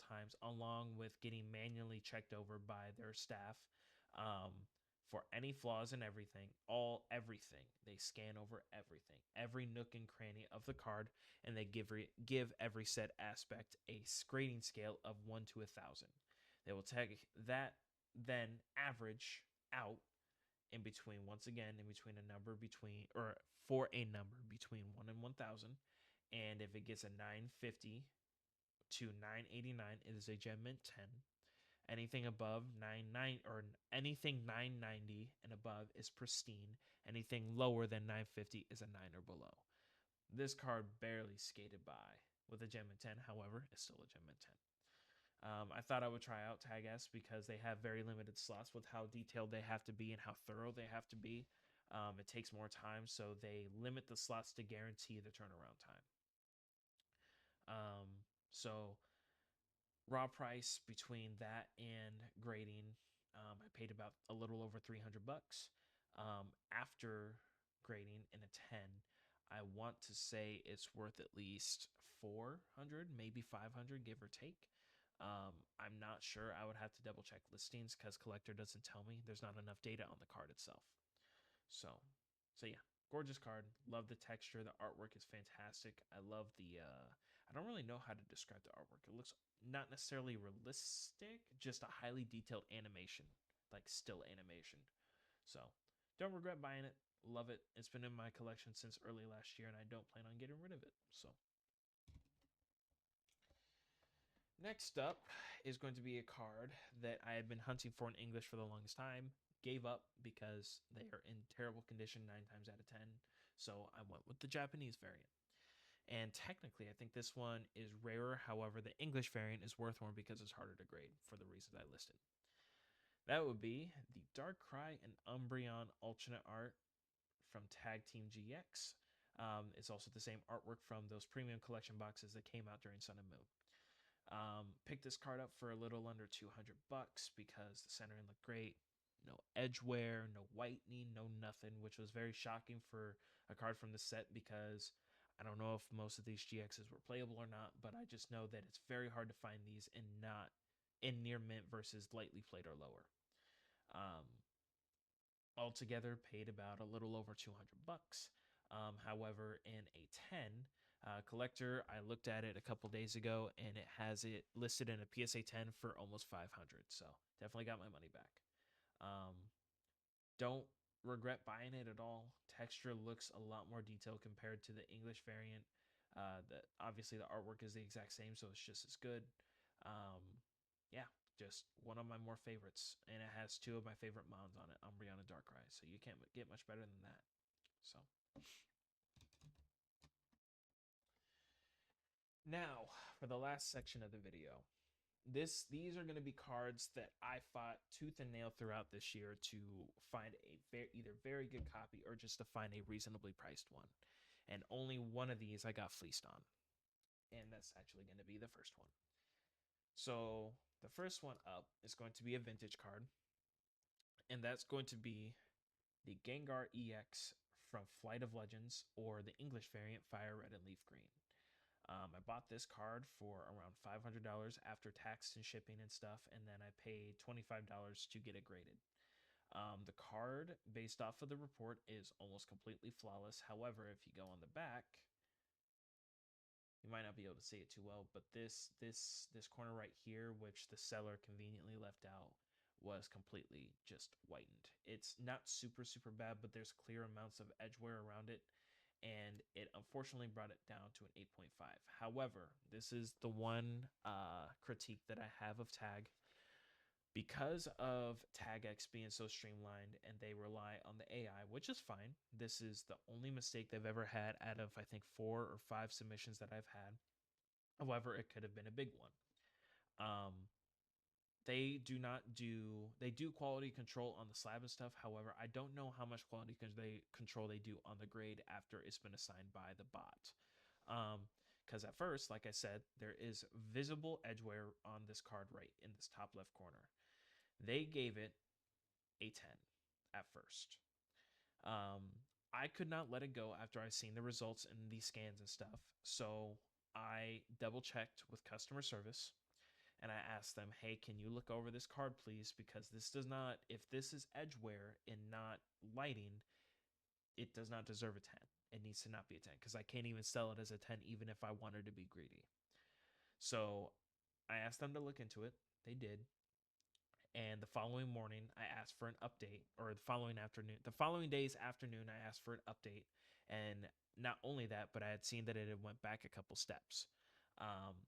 times, along with getting manually checked over by their staff um, for any flaws and everything. They scan over every nook and cranny of the card, and they give every set aspect a grading scale of 1 to 1,000. They will take that, then average out in between, once again, in between a number between, or for a number between 1 and 1,000. And if it gets a 950 to 989, it is a gem mint 10. Anything above 99 or anything 990 and above is pristine. Anything lower than 950 is a 9 or below. This card barely skated by with a gem mint 10, however, it's still a gem mint 10. I thought I would try out Tag S because they have very limited slots with how detailed they have to be and how thorough they have to be. It takes more time, so they limit the slots to guarantee the turnaround time. So raw price between that and grading, I paid about a little over 300 bucks. After grading in a 10, I want to say it's worth at least 400, maybe 500, give or take. I'm not sure. I would have to double check listings because Collector doesn't tell me. There's not enough data on the card itself. So yeah, gorgeous card. Love the texture. The artwork is fantastic. I love the. I don't really know how to describe the artwork. It looks not necessarily realistic, just a highly detailed animation, like still animation. So don't regret buying it. Love it. It's been in my collection since early last year, and I don't plan on getting rid of it. So. Next up is going to be a card that I had been hunting for in English for the longest time. Gave up because they are in terrible condition 9 times out of 10. So I went with the Japanese variant. And technically, I think this one is rarer. However, the English variant is worth more because it's harder to grade for the reasons I listed. That would be the Darkrai and Umbreon alternate art from Tag Team GX. It's also the same artwork from those premium collection boxes that came out during Sun and Moon. Picked this card up for a little under 200 bucks because the centering looked great. No edge wear, no whitening, no nothing, which was very shocking for a card from the set because I don't know if most of these GXs were playable or not, but I just know that it's very hard to find these and not in near mint versus lightly played or lower. Altogether, paid about a little over 200 bucks. However, in a 10, collector, I looked at it a couple days ago and it has it listed in a PSA 10 for almost 500. So definitely got my money back. Don't regret buying it at all. Texture looks a lot more detailed compared to the English variant. Obviously the artwork is the exact same, so it's just as good. Yeah, just one of my more favorites, and it has two of my favorite mons on it, Umbreon and Darkrai. So you can't get much better than that. So. Now, for the last section of the video, these are going to be cards that I fought tooth and nail throughout this year to find a either very good copy or just to find a reasonably priced one. And only one of these I got fleeced on. And that's actually going to be the first one. So the first one up is going to be a vintage card. And that's going to be the Gengar EX from Flight of Legends, or the English variant Fire Red and Leaf Green. I bought this card for around $500 after tax and shipping and stuff, and then I paid $25 to get it graded. The card, based off of the report, is almost completely flawless. However, if you go on the back, you might not be able to see it too well, but this corner right here, which the seller conveniently left out, was completely just whitened. It's not super bad, but there's clear amounts of edge wear around it, and it unfortunately brought it down to an 8.5. However, this is the one critique that I have of Tag. Because of TagX being so streamlined and they rely on the AI, which is fine. This is the only mistake they've ever had out of, I think, 4 or 5 submissions that I've had. However, it could have been a big one. Um, they do not do they do quality control on the slab and stuff. However, I don't know how much control they do on the grade after it's been assigned by the bot. Because at first, like I said, there is visible edge wear on this card right in this top left corner. They gave it a 10 at first. I could not let it go after I seen the results in these scans and stuff. So I double checked with customer service and I asked them, hey, can you look over this card, please? Because this does not, if this is edge wear and not lighting, it does not deserve a 10. It needs to not be a 10 because I can't even sell it as a 10, even if I wanted to be greedy. So I asked them to look into it. They did. And the following morning, I asked for an update, or the following day's afternoon, I asked for an update. And not only that, but I had seen that it had went back a couple steps.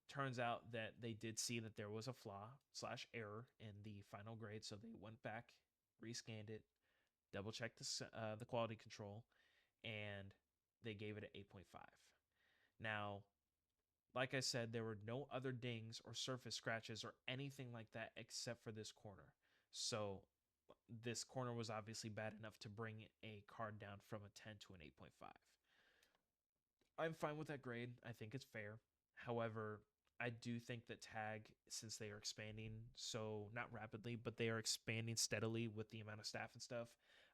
Turns out that they did see that there was a flaw/error in the final grade, so they went back, rescanned it, double checked the quality control, and they gave it an 8.5. Now, like I said, there were no other dings or surface scratches or anything like that except for this corner. So this corner was obviously bad enough to bring a card down from a 10 to an 8.5. I'm fine with that grade. I think it's fair. However, I do think that Tag, since they are expanding so not rapidly, but they are expanding steadily with the amount of staff and stuff,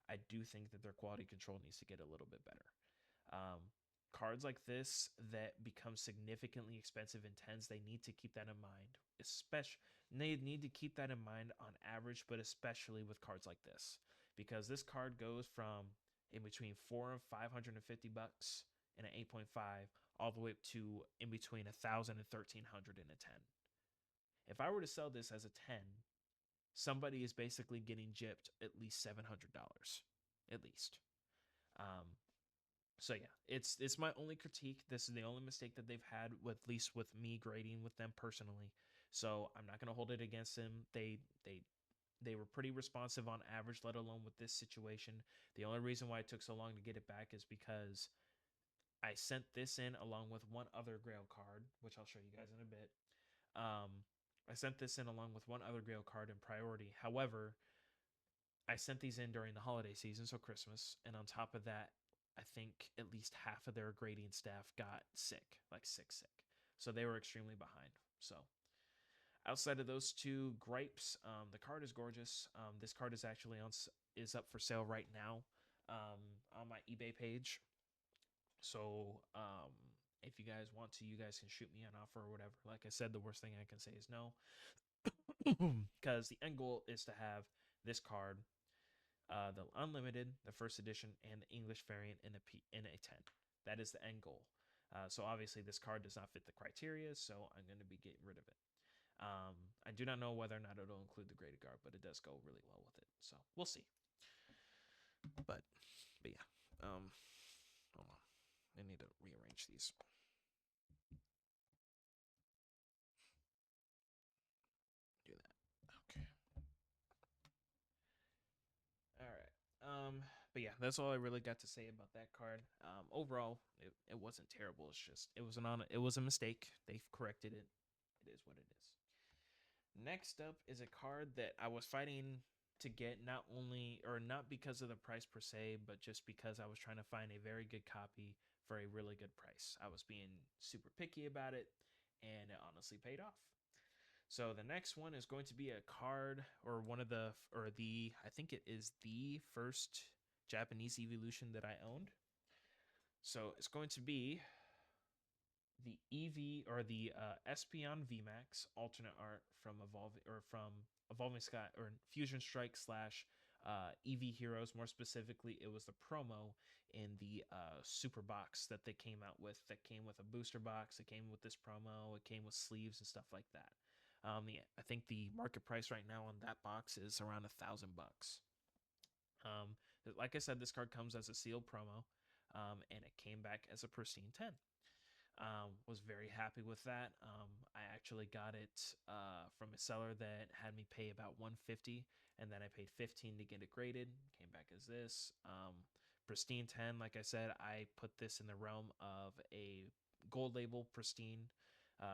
I do think that their quality control needs to get a little bit better. Um, Cards like this that become significantly expensive in tens, they need to keep that in mind. Especially, they need to keep that in mind on average, but especially with cards like this, because this card goes from in between $400 and $550 in an 8.5, all the way up to in between $1,000 and $1,300 in a 10. If I were to sell this as a 10, somebody is basically getting gypped at least $700, at least. Um, so yeah, it's my only critique. This is the only mistake that they've had, with at least with me grading with them personally. So I'm not gonna hold it against them. They were pretty responsive on average, let alone with this situation. The only reason why it took so long to get it back is because I sent this in along with one other Grail card, which I'll show you guys in a bit. I sent this in along with one other Grail card in priority. However, I sent these in during the holiday season, so Christmas, and on top of that, I think at least half of their grading staff got sick, like sick. So they were extremely behind. So outside of those two gripes, the card is gorgeous. This card is actually is up for sale right now on my eBay page. So if you guys want to, you guys can shoot me an offer or whatever. Like I said, the worst thing I can say is no, because the end goal is to have this card, the unlimited, the first edition, and the English variant in a 10. That is the end goal. So obviously this card does not fit the criteria, so I'm going to be getting rid of it. I do not know whether or not it'll include the graded guard, but it does go really well with it. So we'll see. But yeah. Hold on. I need to rearrange these. Do that. Okay. All right. But yeah, that's all I really got to say about that card. Overall, it wasn't terrible. It's just it was a mistake. They've corrected it. It is what it is. Next up is a card that I was fighting to get, not because of the price per se, but just because I was trying to find a very good copy for a really good price. I was being super picky about it, and it honestly paid off. So the next one is going to be a card, or I think it is the first Japanese evolution that I owned. So it's going to be the Espeon VMAX alternate art from Evolving Sky, or Fusion Strike slash EV Heroes. More specifically, it was the promo in the super box that they came out with. That came with a booster box. It came with this promo. It came with sleeves and stuff like that. I think the market price right now on that box is around $1,000. Like I said, this card comes as a sealed promo, and it came back as a pristine 10. Was very happy with that. I actually got it from a seller that had me pay about 150, and then I paid 15 to get it graded. Came back as this pristine 10. Like I said, I put this in the realm of a gold label pristine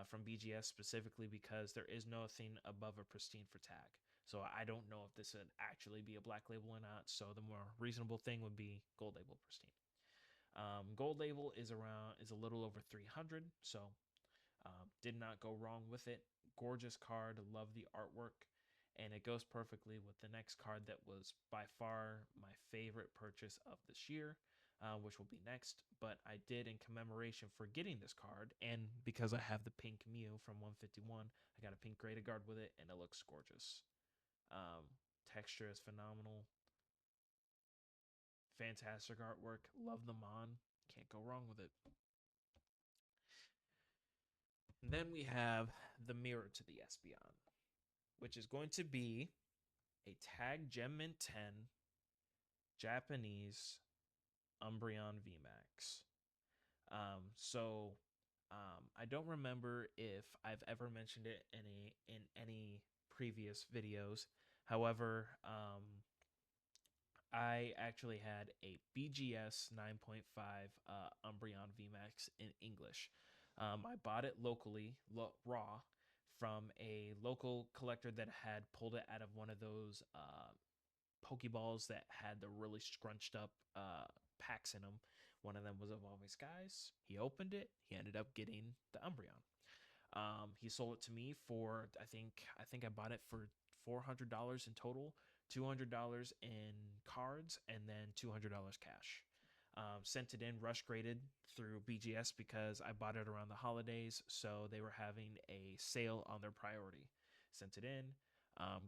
from BGS specifically because there is nothing above a pristine for tag. So I don't know if this would actually be a black label or not. So the more reasonable thing would be gold label pristine. Gold label is a little over 300, so did not go wrong with it. Gorgeous card, love the artwork, and it goes perfectly with the next card that was by far my favorite purchase of this year, which will be next. But I did, in commemoration for getting this card, and because I have the pink Mew from 151, I got a pink graded guard with it, and it looks gorgeous. Um, Texture is phenomenal. Fantastic artwork. Love the Mon. Can't go wrong with it. And then we have the Mirror to the Espeon, which is going to be a Tag Gem Mint 10 Japanese Umbreon VMAX. I don't remember if I've ever mentioned it in any previous videos. However, I actually had a BGS 9.5 Umbreon VMAX in English. I bought it locally, raw, from a local collector that had pulled it out of one of those Pokeballs that had the really scrunched up packs in them. One of them was Evolving Skies. He opened it. He ended up getting the Umbreon. He sold it to me for I think I bought it for $400 in total, $200 in cards, and then $200 cash. Sent it in rush graded through BGS because I bought it around the holidays, so they were having a sale on their priority. Sent it in,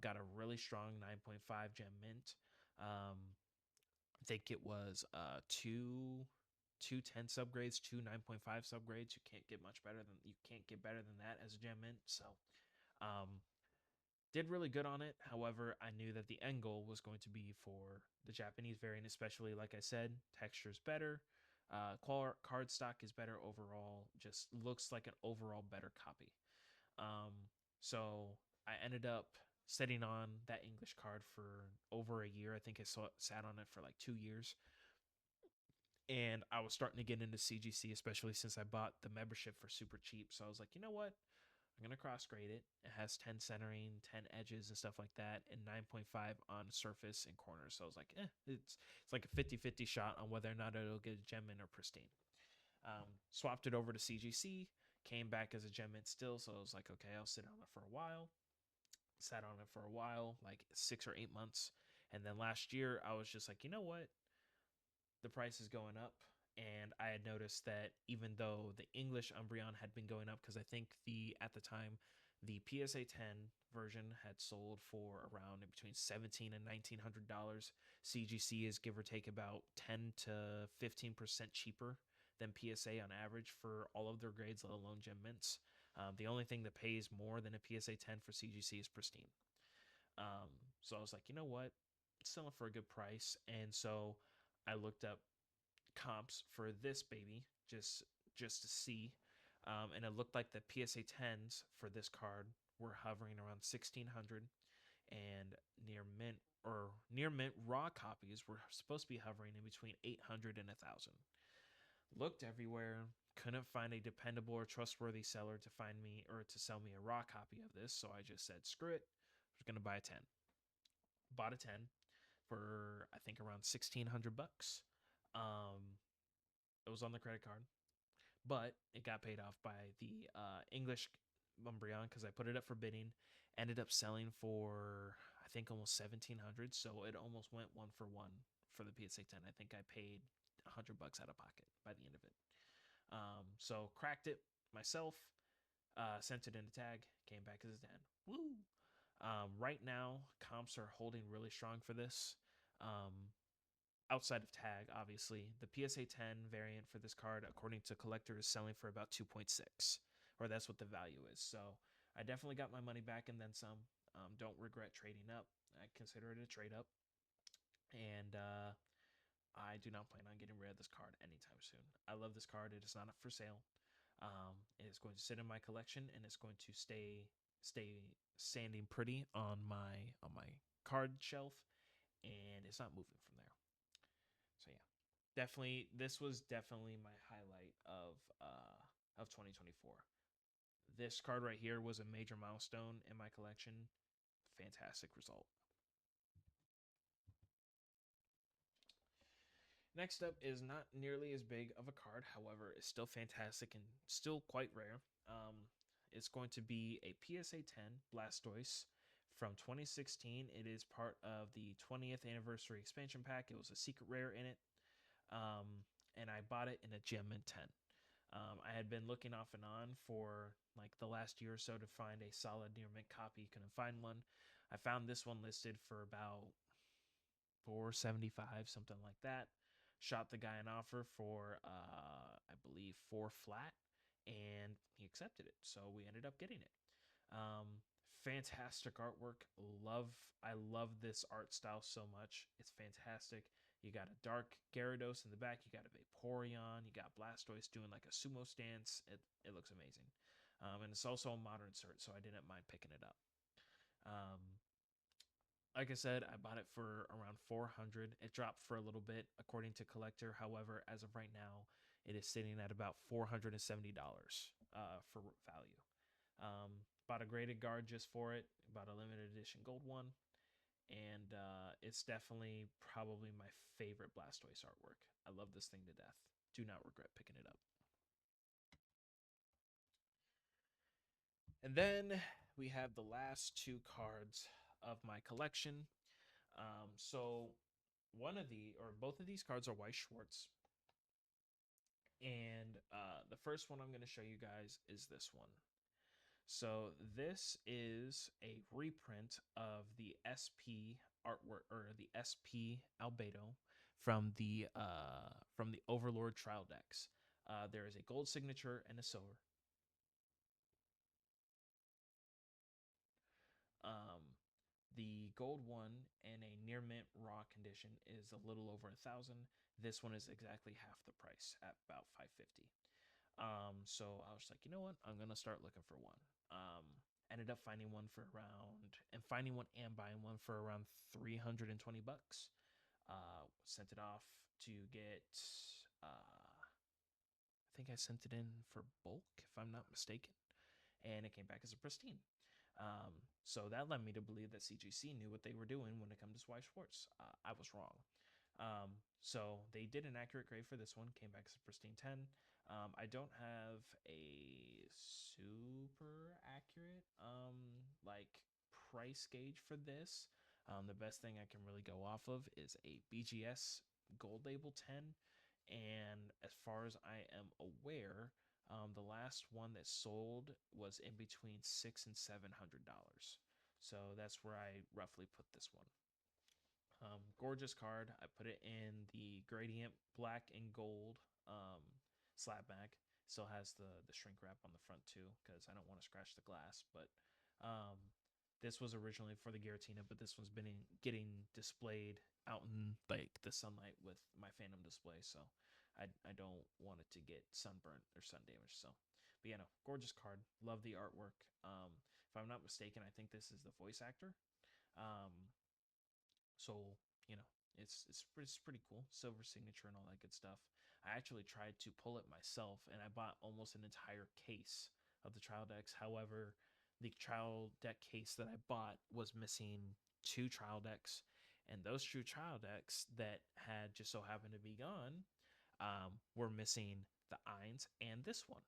got a really strong 9.5 gem mint. I think it was two 10 subgrades, two 9.5 subgrades. You can't get better than that as a gem mint. So um, did really good on it. However, I knew that the end goal was going to be for the Japanese variant, especially like I said, texture's better. Card stock is better overall. Just looks like an overall better copy. Um, so I ended up sitting on that English card for over a year. I think sat on it for like 2 years. And I was starting to get into CGC, especially since I bought the membership for super cheap. So I was like, you know what? I'm going to cross grade it. It has 10 centering, 10 edges and stuff like that, and 9.5 on surface and corners. So I was like, it's like a 50-50 shot on whether or not it'll get a gem mint or pristine. Swapped it over to CGC, came back as a gem mint still. So I was like, okay, I'll sit on it for a while. Sat on it for a while, like 6 or 8 months. And then last year, I was just like, you know what? The price is going up. And I had noticed that even though the English Umbreon had been going up, because I think at the time, the PSA 10 version had sold for around between $1,700 and $1,900. CGC is give or take about 10 to 15% cheaper than PSA on average for all of their grades, let alone gem mints. The only thing that pays more than a PSA 10 for CGC is pristine. So I was like, you know what? It's selling for a good price. And so I looked up comps for this baby just to see. And it looked like the PSA 10s for this card were hovering around 1600, and near mint raw copies were supposed to be hovering in between 800 and 1000. Looked everywhere, couldn't find a dependable or trustworthy seller to find me or to sell me a raw copy of this, so I just said screw it. I was gonna buy a 10. Bought a 10 for I think around 1600 bucks. It was on the credit card, but it got paid off by the English Umbreon because I put it up for bidding. Ended up selling for I think almost 1700, so it almost went 1 for 1 for the PSA 10. I think I paid $100 out of pocket by the end of it. So cracked it myself, sent it in a tag, came back as a 10. Woo! Right now, comps are holding really strong for this. Outside of tag, obviously, the PSA 10 variant for this card, according to collector, is selling for about 2.6, or that's what the value is. So I definitely got my money back and then some. Don't regret trading up. I consider it a trade up, and I do not plan on getting rid of this card anytime soon. I love this card. It is not up for sale. It is going to sit in my collection, and it's going to stay standing pretty on my card shelf, and it's not moving from there. So yeah, definitely this was definitely my highlight of 2024. This card right here was a major milestone in my collection. Fantastic result. Next up is not nearly as big of a card, however, it's still fantastic and still quite rare. It's going to be a PSA 10 Blastoise from 2016. It is part of the 20th anniversary expansion pack. It was a secret rare in it, and I bought it in a gem mint 10. I had been looking off and on for like the last year or so to find a solid near mint copy. Couldn't find one. I found this one listed for about $475, something like that. Shot the guy an offer for I believe 4 flat, and he accepted it. So we ended up getting it. Fantastic artwork. I love this art style so much. It's fantastic. You got a dark Gyarados in the back. You got a Vaporeon. You got Blastoise doing like a sumo stance. It looks amazing. And it's also a modern cert, so I didn't mind picking it up. Like I said, I bought it for around 400. It dropped for a little bit according to Collector. However, as of right now, it is sitting at about $470 for value. Bought a graded guard just for it. Bought a limited edition gold one. And it's definitely probably my favorite Blastoise artwork. I love this thing to death. Do not regret picking it up. And then we have the last 2 cards of my collection. So both of these cards are Weiss Schwarz. And the first one I'm going to show you guys is this one. So this is a reprint of the SP artwork, or the SP Albedo from the Overlord Trial Decks. There is a gold signature and a silver. The gold one in a near mint raw condition is a little over 1,000. This one is exactly half the price at about 550. So I was like, you know what? I'm gonna start looking for one. Ended up finding one and buying one for around $320. Sent it off to get. I think I sent it in for bulk, if I'm not mistaken, and it came back as a pristine. So that led me to believe that CGC knew what they were doing when it comes to Weiss Schwarz. I was wrong. So they did an accurate grade for this one, came back as a pristine 10. I don't have a super accurate like price gauge for this. The best thing I can really go off of is a BGS gold label 10. And as far as I am aware, the last one that sold was in between $600 and $700. So that's where I roughly put this one. Gorgeous card. I put it in the gradient black and gold slab bag. Still has the shrink wrap on the front too, because I don't want to scratch the glass. But this was originally for the Giratina, but this one's been getting displayed out in like the sunlight with my Phantom display, so I don't want it to get sunburnt or sun damaged. So, but yeah, no, gorgeous card. Love the artwork. If I'm not mistaken, I think this is the voice actor. So you know, it's pretty cool. Silver signature and all that good stuff. I actually tried to pull it myself, and I bought almost an entire case of the trial decks. However, the trial deck case that I bought was missing 2 trial decks, and those 2 trial decks that had just so happened to be gone were missing the Eins and this one.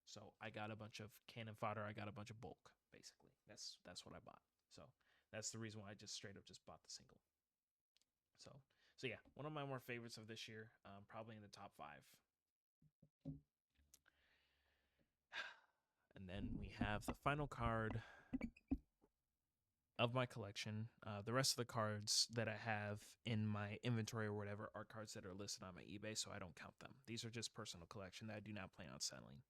So I got a bunch of cannon fodder. I got a bunch of bulk, basically. That's what I bought. So that's the reason why I just straight up just bought the single. So yeah, one of my more favorites of this year, probably in the top 5. And then we have the final card of my collection. The rest of the cards that I have in my inventory or whatever are cards that are listed on my eBay, so I don't count them. These are just personal collection that I do not plan on selling,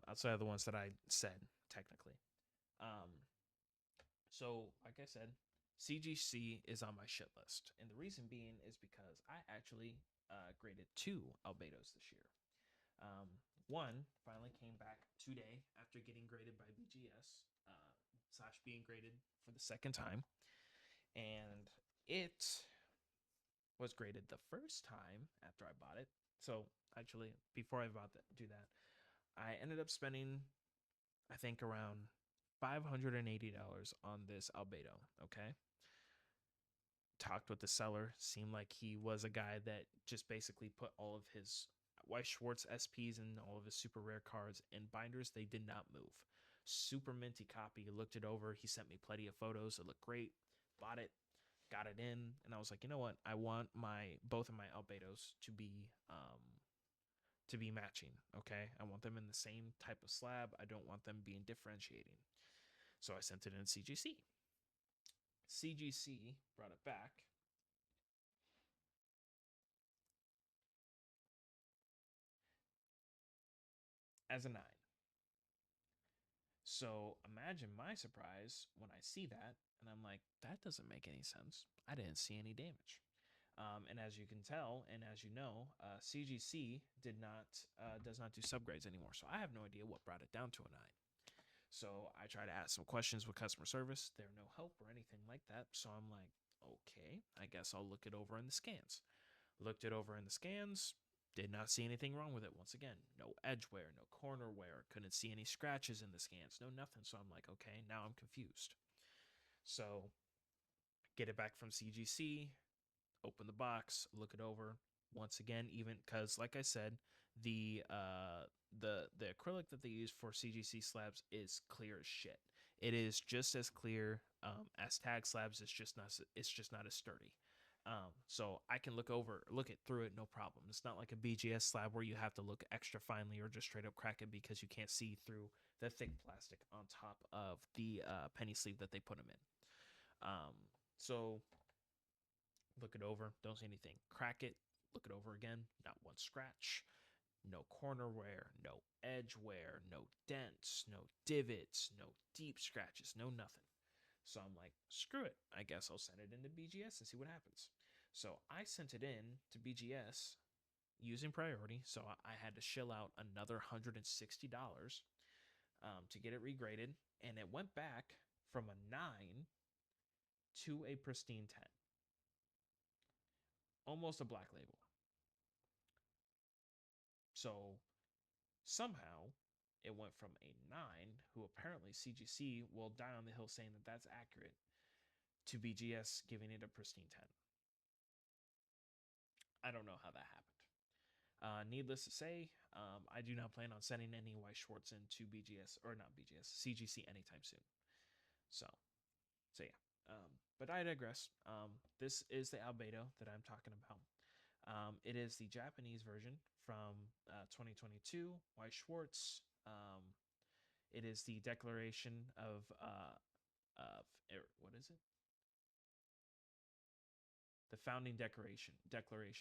outside of the ones that I said, technically. So, like I said, CGC is on my shit list. And the reason being is because I actually graded 2 Albedos this year. one finally came back today after getting graded by BGS, slash being graded for the second time, and it was graded the first time after I bought it. So actually, before I do that, I ended up spending, I think, around $580 on this Albedo. Okay, talked with the seller. Seemed like he was a guy that just basically put all of his Weiss Schwarz SPs and all of his super rare cards in binders. They did not move. Super minty copy. He looked it over. He sent me plenty of photos. It looked great. Bought it, got it in, and I was like, you know what? I want both of my Albedos to be matching. Okay, I want them in the same type of slab. I don't want them being differentiating. So I sent it in CGC. CGC brought it back as a 9. So imagine my surprise when I see that, and I'm like, that doesn't make any sense. I didn't see any damage. And as you can tell, and as you know, CGC does not do subgrades anymore. So I have no idea what brought it down to a 9. So I try to ask some questions with customer service. They're no help or anything like that. So I'm like, okay, I guess I'll look it over in the scans. Looked it over in the scans. Did not see anything wrong with it. Once again, no edge wear, no corner wear. Couldn't see any scratches in the scans. No nothing. So I'm like, okay, now I'm confused. So get it back from CGC. Open the box. Look it over. Once again, even because, like I said, the acrylic that they use for CGC slabs is clear as shit. It is just as clear as tag slabs. It's just not as sturdy. So I can look it through it, no problem. It's not like a BGS slab where you have to look extra finely or just straight up crack it because you can't see through the thick plastic on top of the penny sleeve that they put them in. So look it over, don't see anything. Crack it, look it over again, not one scratch, no corner wear, no edge wear, no dents, no divots, no deep scratches, no nothing. So I'm like, screw it. I guess I'll send it into BGS and see what happens. So I sent it in to BGS using priority. So I had to shell out another $160 to get it regraded. And it went back from a 9 to a pristine 10. Almost a black label. So somehow it went from a 9, who apparently CGC will die on the hill saying that that's accurate, to BGS giving it a pristine 10. I don't know how that happened. Needless to say, I do not plan on sending any Weiss Schwarz into BGS, or not BGS, CGC anytime soon. So yeah. But I digress. This is the Albedo that I'm talking about. It is the Japanese version from 2022, Weiss Schwarz. It is the declaration of what is it? The founding declaration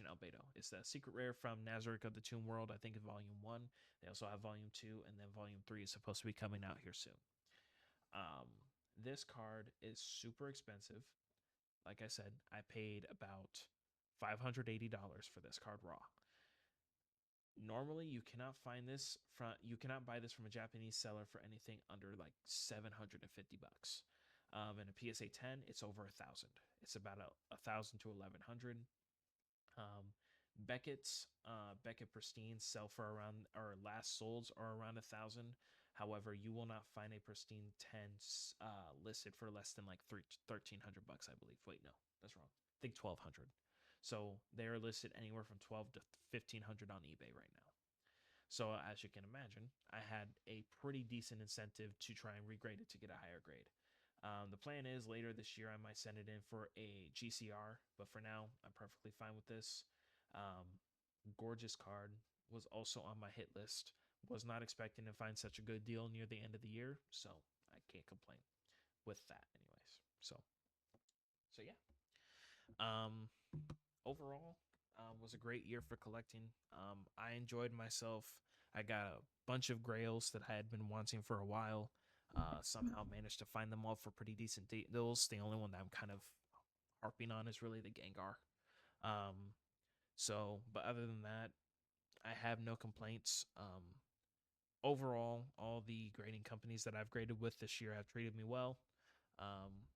Albedo. It's the secret rare from Nazarick of the Tomb World, I think, in Volume 1. They also have Volume 2, and then Volume 3 is supposed to be coming out here soon. This card is super expensive. Like I said, I paid about $580 for this card raw. Normally, you cannot buy this from a Japanese seller for anything under like $750. In a PSA 10, it's over 1,000. It's about 1,000 to 1,100. Beckett Pristine sell for around, or last solds are around 1,000. However, you will not find a pristine 10 listed for less than like $1,300, I believe. Wait, no, that's wrong. I think 1,200. So they are listed anywhere from 1,200 to 1,500 on eBay right now. So as you can imagine, I had a pretty decent incentive to try and regrade it to get a higher grade. The plan is later this year I might send it in for a GCR, but for now I'm perfectly fine with this. Gorgeous card, was also on my hit list. Was not expecting to find such a good deal near the end of the year, so I can't complain with that anyways. So yeah. Overall, was a great year for collecting. I enjoyed myself. I got a bunch of grails that I had been wanting for a while. Somehow managed to find them all for pretty decent deals. The only one that I'm kind of harping on is really the Gengar. But other than that, I have no complaints. overall, all the grading companies that I've graded with this year have treated me well. Um,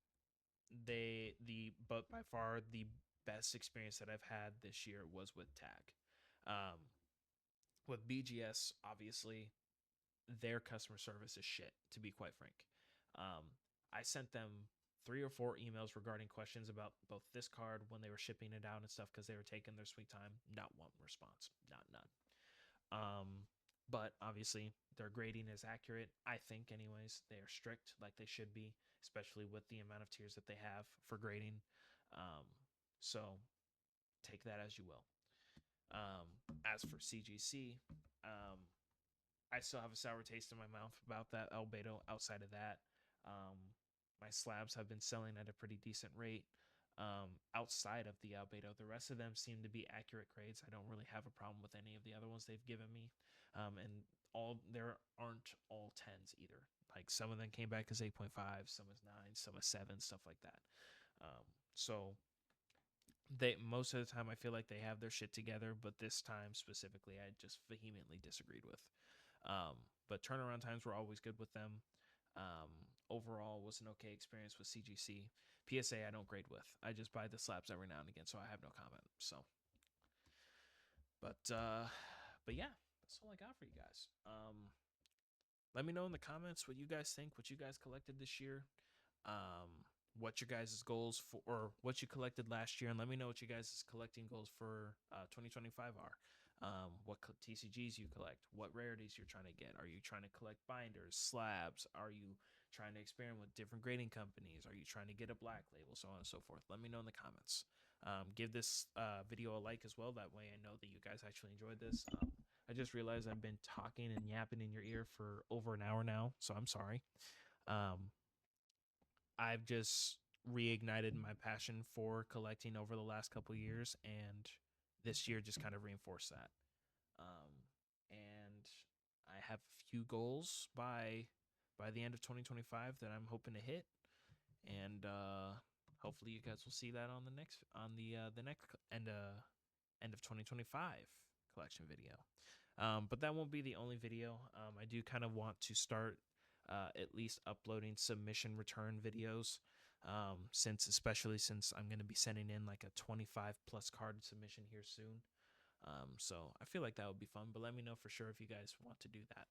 but by far the best experience that I've had this year was with Tag. With BGS, obviously, their customer service is shit, to be quite frank. I sent them 3 or 4 emails regarding questions about both this card when they were shipping it out and stuff because they were taking their sweet time. Not one response, not none. But obviously, their grading is accurate. I think, anyways, they are strict like they should be, especially with the amount of tiers that they have for grading. Um, so take that as you will. As for CGC, I still have a sour taste in my mouth about that albedo. Outside of that, my slabs have been selling at a pretty decent rate. Outside of the albedo, the rest of them seem to be accurate grades. I don't really have a problem with any of the other ones they've given me, and all there aren't all tens either. Like some of them came back as 8.5, some as 9, some as 7, stuff like that. So they most of the time I feel like they have their shit together, but this time specifically, I just vehemently disagreed with. But turnaround times were always good with them. Overall, was an okay experience with CGC. PSA, I don't grade with. I just buy the slabs every now and again, so I have no comment. So, but yeah, that's all I got for you guys. Let me know in the comments what you guys think, what you guys collected this year, what your guys' goals for, or what you collected last year, and let me know what you guys' collecting goals for 2025 are. What TCGs you collect, what rarities you're trying to get. Are you trying to collect binders, slabs? Are you trying to experiment with different grading companies? Are you trying to get a black label, so on and so forth? Let me know in the comments. Give this video a like as well. That way I know that you guys actually enjoyed this. I just realized I've been talking and yapping in your ear for over an hour now, so I'm sorry. I've just reignited my passion for collecting over the last couple years, and this year just kind of reinforced that. And I have a few goals by the end of 2025 that I'm hoping to hit, and hopefully you guys will see that on the next end of 2025 collection video. But that won't be the only video. I do kind of want to start at least uploading submission return videos, especially since I'm going to be sending in like a 25 plus card submission here soon. So I feel like that would be fun, but let me know for sure if you guys want to do that.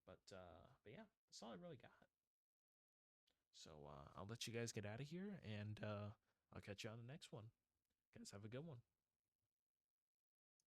But yeah, that's all I really got. So I'll let you guys get out of here, and I'll catch you on the next one. Guys, have a good one.